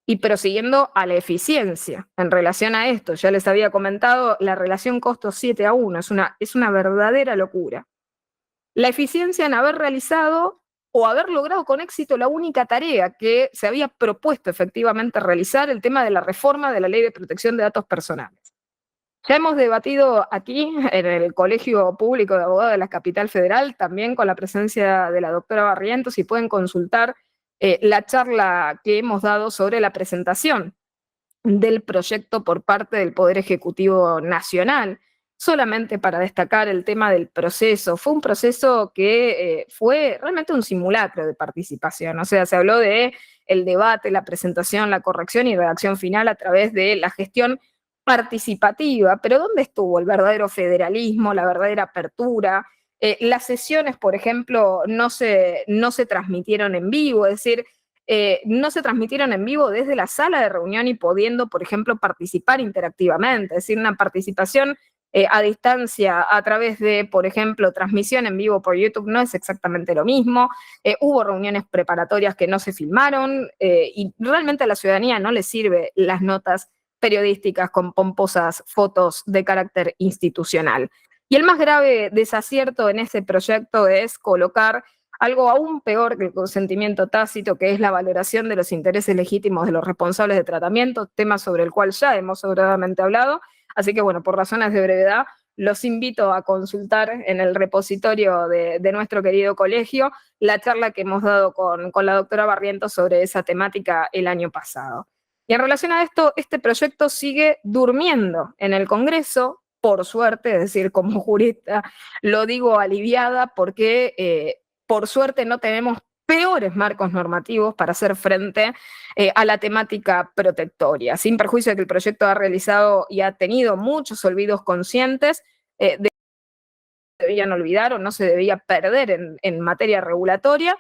S2: Y prosiguiendo a la eficiencia en relación a esto, ya les había comentado, la relación costo 7-1 es una verdadera locura. La eficiencia en haber realizado o haber logrado con éxito la única tarea que se había propuesto efectivamente realizar, el tema de la reforma de la Ley de Protección de Datos Personales. Ya hemos debatido aquí en el Colegio Público de Abogados de la Capital Federal, también con la presencia de la doctora Barrientos, y pueden consultar la charla que hemos dado sobre la presentación del proyecto por parte del Poder Ejecutivo Nacional. Solamente para destacar el tema del proceso, fue un proceso que fue realmente un simulacro de participación, o sea, se habló de el debate, la presentación, la corrección y redacción final a través de la gestión participativa, pero ¿dónde estuvo el verdadero federalismo, la verdadera apertura? Las sesiones, por ejemplo, no se transmitieron en vivo, es decir, no se transmitieron en vivo desde la sala de reunión y pudiendo, por ejemplo, participar interactivamente, es decir, una participación a distancia a través de, por ejemplo, transmisión en vivo por YouTube no es exactamente lo mismo. Hubo reuniones preparatorias que no se filmaron y realmente a la ciudadanía no le sirve las notas periodísticas con pomposas fotos de carácter institucional. Y el más grave desacierto en este proyecto es colocar algo aún peor que el consentimiento tácito, que es la valoración de los intereses legítimos de los responsables de tratamiento, tema sobre el cual ya hemos sobradamente hablado. Así que, bueno, por razones de brevedad, los invito a consultar en el repositorio de nuestro querido colegio la charla que hemos dado con la doctora Barrientos sobre esa temática el año pasado. Y en relación a esto, este proyecto sigue durmiendo en el Congreso, por suerte, es decir, como jurista lo digo aliviada porque por suerte no tenemos peores marcos normativos para hacer frente a la temática protectoria, sin perjuicio de que el proyecto ha realizado y ha tenido muchos olvidos conscientes, debían olvidar o no se debía perder en materia regulatoria.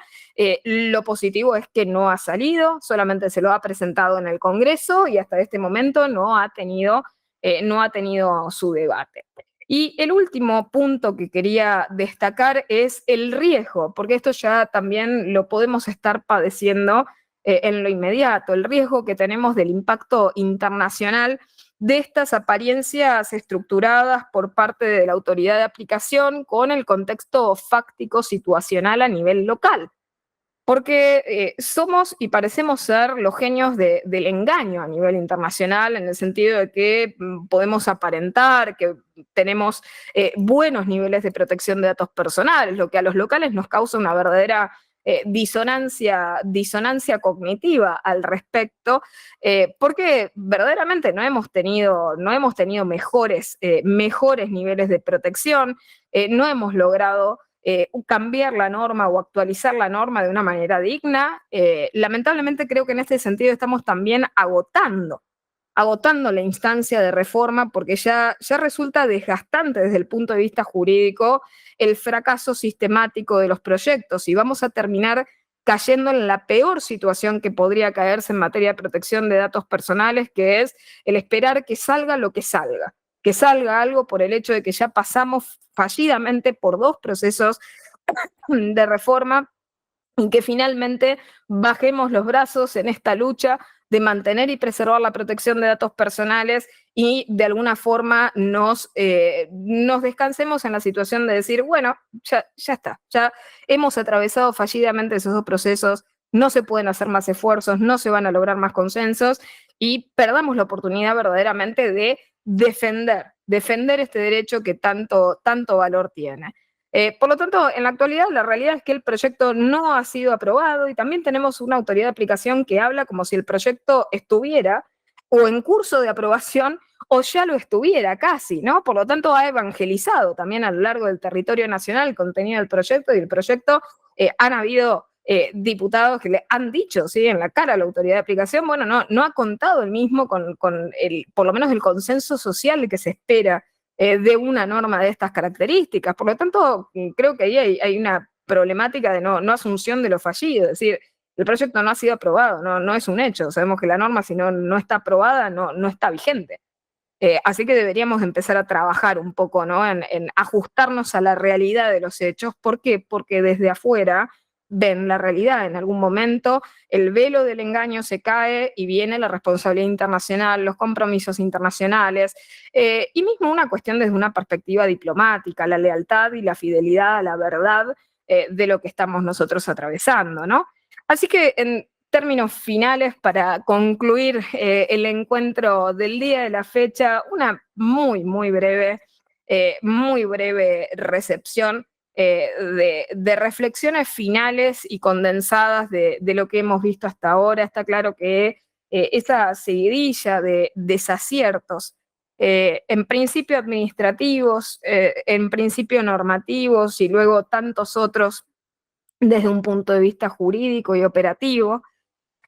S2: Lo positivo es que no ha salido, solamente se lo ha presentado en el Congreso y hasta este momento no ha tenido su debate. Y el último punto que quería destacar es el riesgo, porque esto ya también lo podemos estar padeciendo en lo inmediato, el riesgo que tenemos del impacto internacional de estas apariencias estructuradas por parte de la autoridad de aplicación con el contexto fáctico situacional a nivel local. Porque somos y parecemos ser los genios del engaño a nivel internacional, en el sentido de que podemos aparentar que tenemos buenos niveles de protección de datos personales, lo que a los locales nos causa una verdadera disonancia cognitiva al respecto, porque verdaderamente no hemos tenido mejores niveles de protección, no hemos logrado cambiar la norma o actualizar la norma de una manera digna. Lamentablemente creo que en este sentido estamos también agotando la instancia de reforma, porque ya resulta desgastante desde el punto de vista jurídico el fracaso sistemático de los proyectos, y vamos a terminar cayendo en la peor situación que podría caerse en materia de protección de datos personales, que es el esperar que salga lo que salga algo por el hecho de que ya pasamos fallidamente por 2 procesos de reforma, y que finalmente bajemos los brazos en esta lucha de mantener y preservar la protección de datos personales y de alguna forma nos descansemos en la situación de decir, bueno, ya está, ya hemos atravesado fallidamente esos 2 procesos, no se pueden hacer más esfuerzos, no se van a lograr más consensos, y perdamos la oportunidad verdaderamente de defender este derecho que tanto valor tiene. Por lo tanto, en la actualidad, la realidad es que el proyecto no ha sido aprobado, y también tenemos una autoridad de aplicación que habla como si el proyecto estuviera o en curso de aprobación o ya lo estuviera casi, ¿no? Por lo tanto, ha evangelizado también a lo largo del territorio nacional el contenido del proyecto, y el proyecto han habido diputados que le han dicho, ¿sí?, en la cara a la autoridad de aplicación, bueno, no ha contado el mismo con por lo menos el consenso social que se espera de una norma de estas características. Por lo tanto, creo que ahí hay una problemática de no asunción de lo fallido, es decir, el proyecto no ha sido aprobado, no es un hecho, sabemos que la norma, si no está aprobada, no está vigente. Así que deberíamos empezar a trabajar un poco, ¿no?, en ajustarnos a la realidad de los hechos. ¿Por qué? Porque desde afuera ven la realidad. En algún momento el velo del engaño se cae y viene la responsabilidad internacional, los compromisos internacionales, y mismo una cuestión desde una perspectiva diplomática, la lealtad y la fidelidad a la verdad de lo que estamos nosotros atravesando, ¿no? Así que en términos finales, para concluir el encuentro del día de la fecha, una muy breve recepción de reflexiones finales y condensadas de lo que hemos visto hasta ahora. Está claro que esa seguidilla de desaciertos, en principio administrativos, en principio normativos, y luego tantos otros desde un punto de vista jurídico y operativo,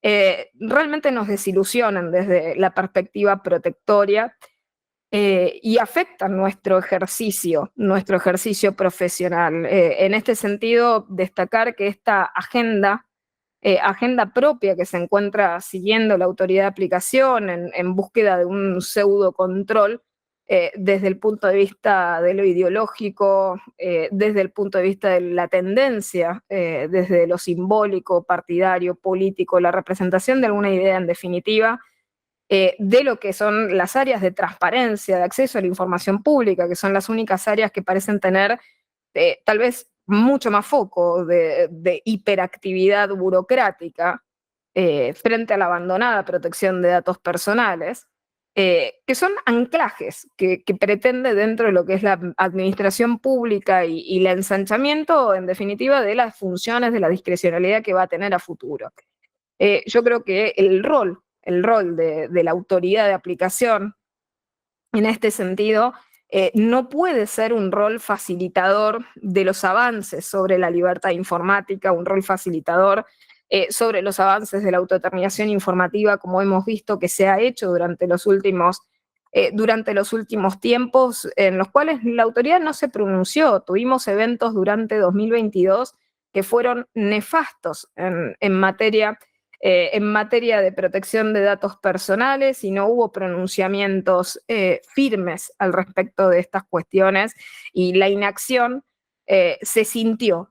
S2: realmente nos desilusionan desde la perspectiva protectoria, y afectan nuestro ejercicio profesional. En este sentido, destacar que esta agenda propia que se encuentra siguiendo la autoridad de aplicación en búsqueda de un pseudo control, desde el punto de vista de lo ideológico, desde el punto de vista de la tendencia, desde lo simbólico, partidario, político, la representación de alguna idea en definitiva, de lo que son las áreas de transparencia, de acceso a la información pública, que son las únicas áreas que parecen tener tal vez mucho más foco de hiperactividad burocrática frente a la abandonada protección de datos personales, que son anclajes que pretende dentro de lo que es la administración pública y el ensanchamiento, en definitiva, de las funciones de la discrecionalidad que va a tener a futuro. Yo creo que el rol de la autoridad de aplicación en este sentido no puede ser un rol facilitador de los avances sobre la libertad informática, un rol facilitador sobre los avances de la autodeterminación informativa, como hemos visto que se ha hecho durante los últimos durante los últimos tiempos, en los cuales la autoridad no se pronunció. Tuvimos eventos durante 2022 que fueron nefastos en materia de protección de datos personales, y no hubo pronunciamientos firmes al respecto de estas cuestiones, y la inacción se sintió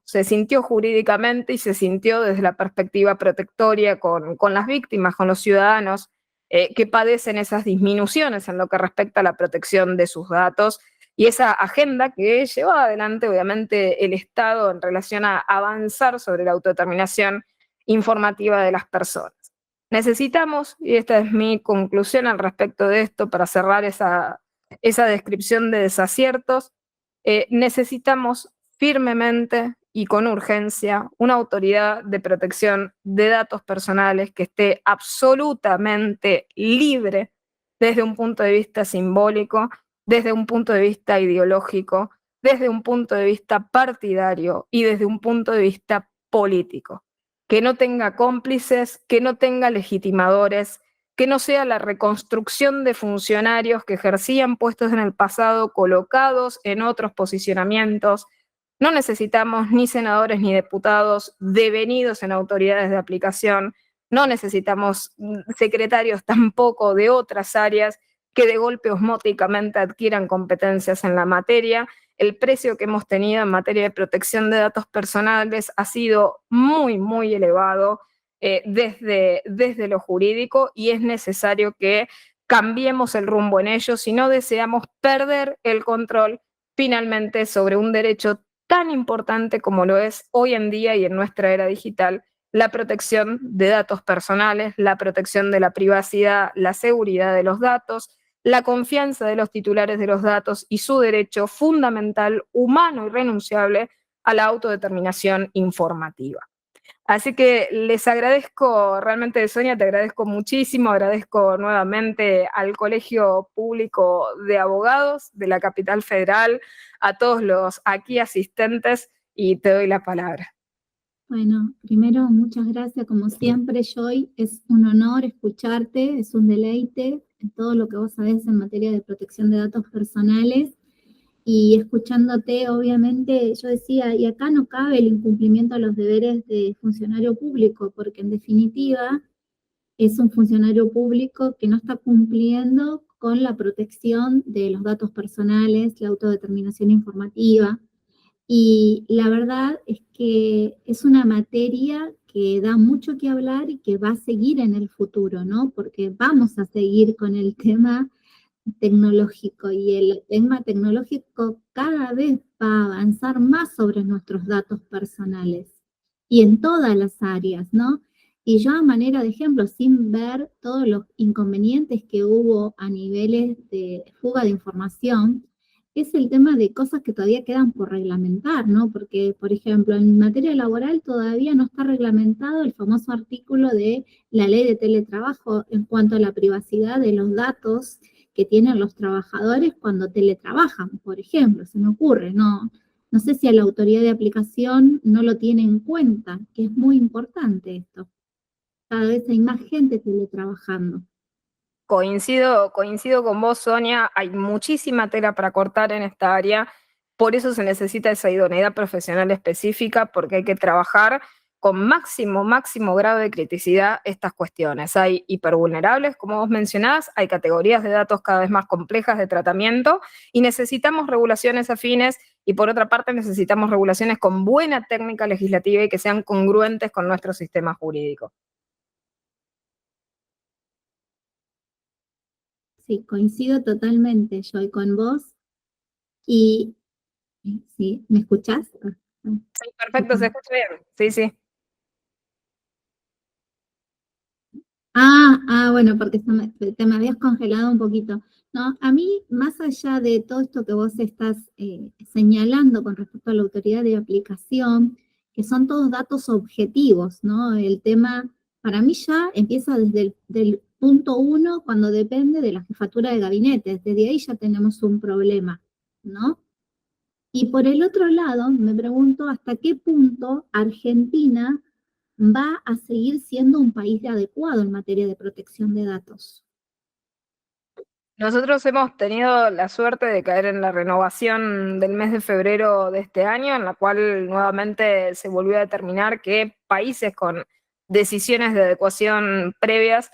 S2: jurídicamente y se sintió desde la perspectiva protectoria con las víctimas, con los ciudadanos que padecen esas disminuciones en lo que respecta a la protección de sus datos, y esa agenda que lleva adelante obviamente el Estado en relación a avanzar sobre la autodeterminación informativa de las personas. Necesitamos, y esta es mi conclusión al respecto de esto, para cerrar esa descripción de desaciertos, necesitamos firmemente y con urgencia una autoridad de protección de datos personales que esté absolutamente libre desde un punto de vista simbólico, desde un punto de vista ideológico, desde un punto de vista partidario y desde un punto de vista político. Que no tenga cómplices, que no tenga legitimadores, que no sea la reconstrucción de funcionarios que ejercían puestos en el pasado colocados en otros posicionamientos. No necesitamos ni senadores ni diputados devenidos en autoridades de aplicación, no necesitamos secretarios tampoco de otras áreas que de golpe osmóticamente adquieran competencias en la materia. El precio que hemos tenido en materia de protección de datos personales ha sido muy, muy elevado desde lo jurídico, y es necesario que cambiemos el rumbo en ello si no deseamos perder el control finalmente sobre un derecho tan importante como lo es hoy en día y en nuestra era digital, la protección de datos personales, la protección de la privacidad, la seguridad de los datos, la confianza de los titulares de los datos y su derecho fundamental, humano y renunciable a la autodeterminación informativa. Así que les agradezco realmente, Sonia, te agradezco muchísimo, agradezco nuevamente al Colegio Público de Abogados de la Capital Federal, a todos los aquí asistentes, y te doy la palabra.
S1: Bueno, primero, muchas gracias, como siempre, Joy. Es un honor escucharte, es un deleite en todo lo que vos sabés en materia de protección de datos personales. Y escuchándote, obviamente, yo decía, y acá no cabe el incumplimiento de los deberes de funcionario público, porque en definitiva es un funcionario público que no está cumpliendo con la protección de los datos personales, la autodeterminación informativa. Y la verdad es que es una materia que da mucho que hablar y que va a seguir en el futuro, ¿no? Porque vamos a seguir con el tema tecnológico, y el tema tecnológico cada vez va a avanzar más sobre nuestros datos personales y en todas las áreas, ¿no? Y yo, a manera de ejemplo, sin ver todos los inconvenientes que hubo a niveles de fuga de información, es el tema de cosas que todavía quedan por reglamentar, ¿no? Porque, por ejemplo, en materia laboral todavía no está reglamentado el famoso artículo de la ley de teletrabajo en cuanto a la privacidad de los datos que tienen los trabajadores cuando teletrabajan, por ejemplo, se me ocurre, no sé si a la autoridad de aplicación no lo tiene en cuenta, que es muy importante esto. Cada vez hay más gente teletrabajando.
S2: Coincido con vos, Sonia, hay muchísima tela para cortar en esta área, por eso se necesita esa idoneidad profesional específica, porque hay que trabajar con máximo grado de criticidad estas cuestiones. Hay hipervulnerables, como vos mencionás, hay categorías de datos cada vez más complejas de tratamiento, y necesitamos regulaciones afines, y por otra parte necesitamos regulaciones con buena técnica legislativa y que sean congruentes con nuestro sistema jurídico.
S1: Sí, coincido totalmente, Joy, con vos. Y, ¿sí? ¿Me escuchás?
S2: Sí, perfecto, se escucha bien. Sí, sí.
S1: Bueno, porque te me habías congelado un poquito. No, a mí, más allá de todo esto que vos estás señalando con respecto a la autoridad de aplicación, que son todos datos objetivos, ¿no? El tema, para mí ya empieza desde el del punto 1, cuando depende de la jefatura de gabinete. Desde ahí ya tenemos un problema, ¿no? Y por el otro lado, me pregunto hasta qué punto Argentina va a seguir siendo un país adecuado en materia de protección de datos.
S2: Nosotros hemos tenido la suerte de caer en la renovación del mes de febrero de este año, en la cual nuevamente se volvió a determinar que países con decisiones de adecuación previas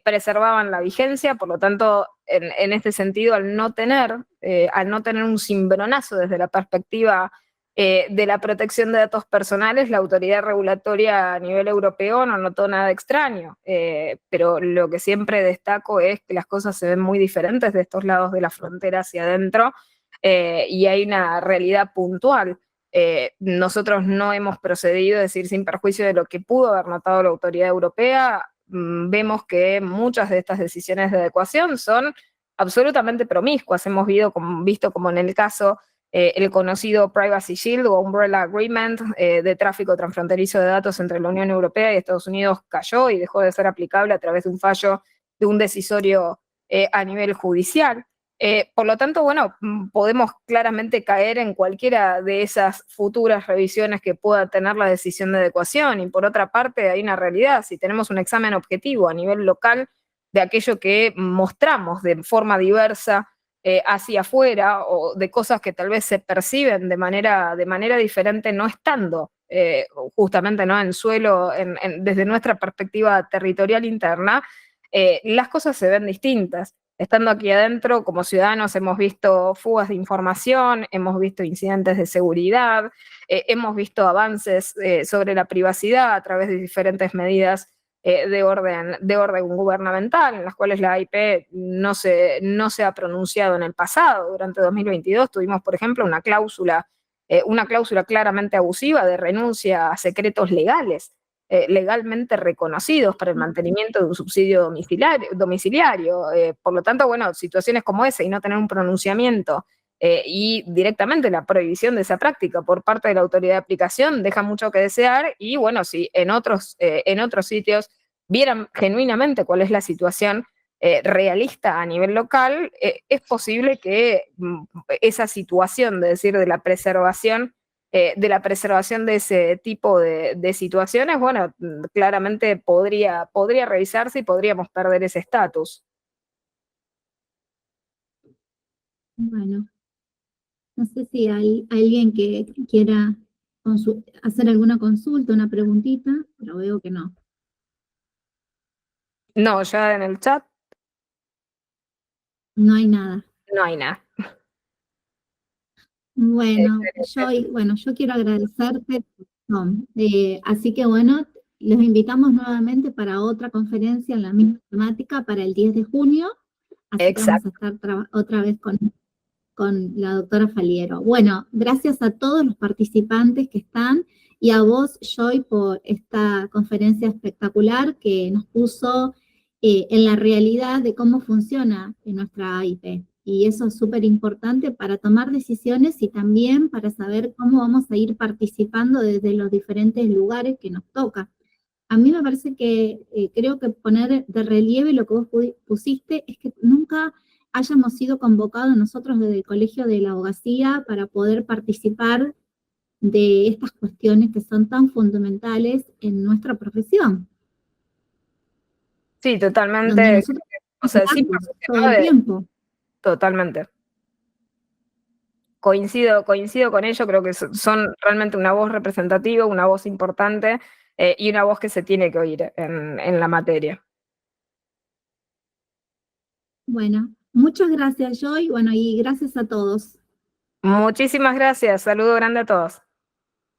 S2: preservaban la vigencia. Por lo tanto, en este sentido, al no tener un cimbronazo desde la perspectiva de la protección de datos personales, la autoridad regulatoria a nivel europeo no notó nada extraño, pero lo que siempre destaco es que las cosas se ven muy diferentes de estos lados de la frontera hacia adentro, y hay una realidad puntual. Nosotros no hemos procedido, es decir, sin perjuicio de lo que pudo haber notado la autoridad europea. Vemos que muchas de estas decisiones de adecuación son absolutamente promiscuas. Hemos visto como en el caso el conocido Privacy Shield o Umbrella Agreement de tráfico transfronterizo de datos entre la Unión Europea y Estados Unidos cayó y dejó de ser aplicable a través de un fallo de un decisorio a nivel judicial. Por lo tanto, bueno, podemos claramente caer en cualquiera de esas futuras revisiones que pueda tener la decisión de adecuación. Y por otra parte, hay una realidad: si tenemos un examen objetivo a nivel local de aquello que mostramos de forma diversa hacia afuera, o de cosas que tal vez se perciben de manera diferente no estando justamente, ¿no?, en suelo, desde nuestra perspectiva territorial interna, las cosas se ven distintas. Estando aquí adentro, como ciudadanos, hemos visto fugas de información, hemos visto incidentes de seguridad, hemos visto avances sobre la privacidad a través de diferentes medidas de orden gubernamental, en las cuales la AIP no se ha pronunciado en el pasado. Durante 2022 tuvimos, por ejemplo, una cláusula claramente abusiva de renuncia a secretos legales, legalmente reconocidos para el mantenimiento de un subsidio domiciliario. Por lo tanto, bueno, situaciones como esa y no tener un pronunciamiento y directamente la prohibición de esa práctica por parte de la autoridad de aplicación deja mucho que desear. Y bueno, si en otros sitios vieran genuinamente cuál es la situación realista a nivel local, es posible que esa situación, de decir, de la preservación de ese tipo de situaciones, bueno, claramente podría revisarse y podríamos perder ese estatus.
S1: Bueno, no sé si hay alguien que quiera hacer alguna consulta, una preguntita, pero veo que no.
S2: No, ya en el chat
S1: No hay nada.
S2: no hay nada.
S1: Bueno, yo quiero agradecerte. No, así que bueno, los invitamos nuevamente para otra conferencia en la misma temática para el 10 de junio. Así que vamos a estar otra vez con la doctora Faliero. Bueno, gracias a todos los participantes que están y a vos, Joy, por esta conferencia espectacular que nos puso en la realidad de cómo funciona en nuestra AIP. Y eso es súper importante para tomar decisiones y también para saber cómo vamos a ir participando desde los diferentes lugares que nos toca. A mí me parece que creo que poner de relieve lo que vos pusiste es que nunca hayamos sido convocados nosotros desde el Colegio de la Abogacía para poder participar de estas cuestiones que son tan fundamentales en nuestra profesión.
S2: Sí, totalmente.
S1: O sea, sí, todo el tiempo.
S2: Totalmente. Coincido con ello, creo que son realmente una voz representativa, una voz importante y una voz que se tiene que oír en la materia.
S1: Bueno, muchas gracias, Joy, bueno, y gracias a todos.
S2: Muchísimas gracias, saludo grande a todos.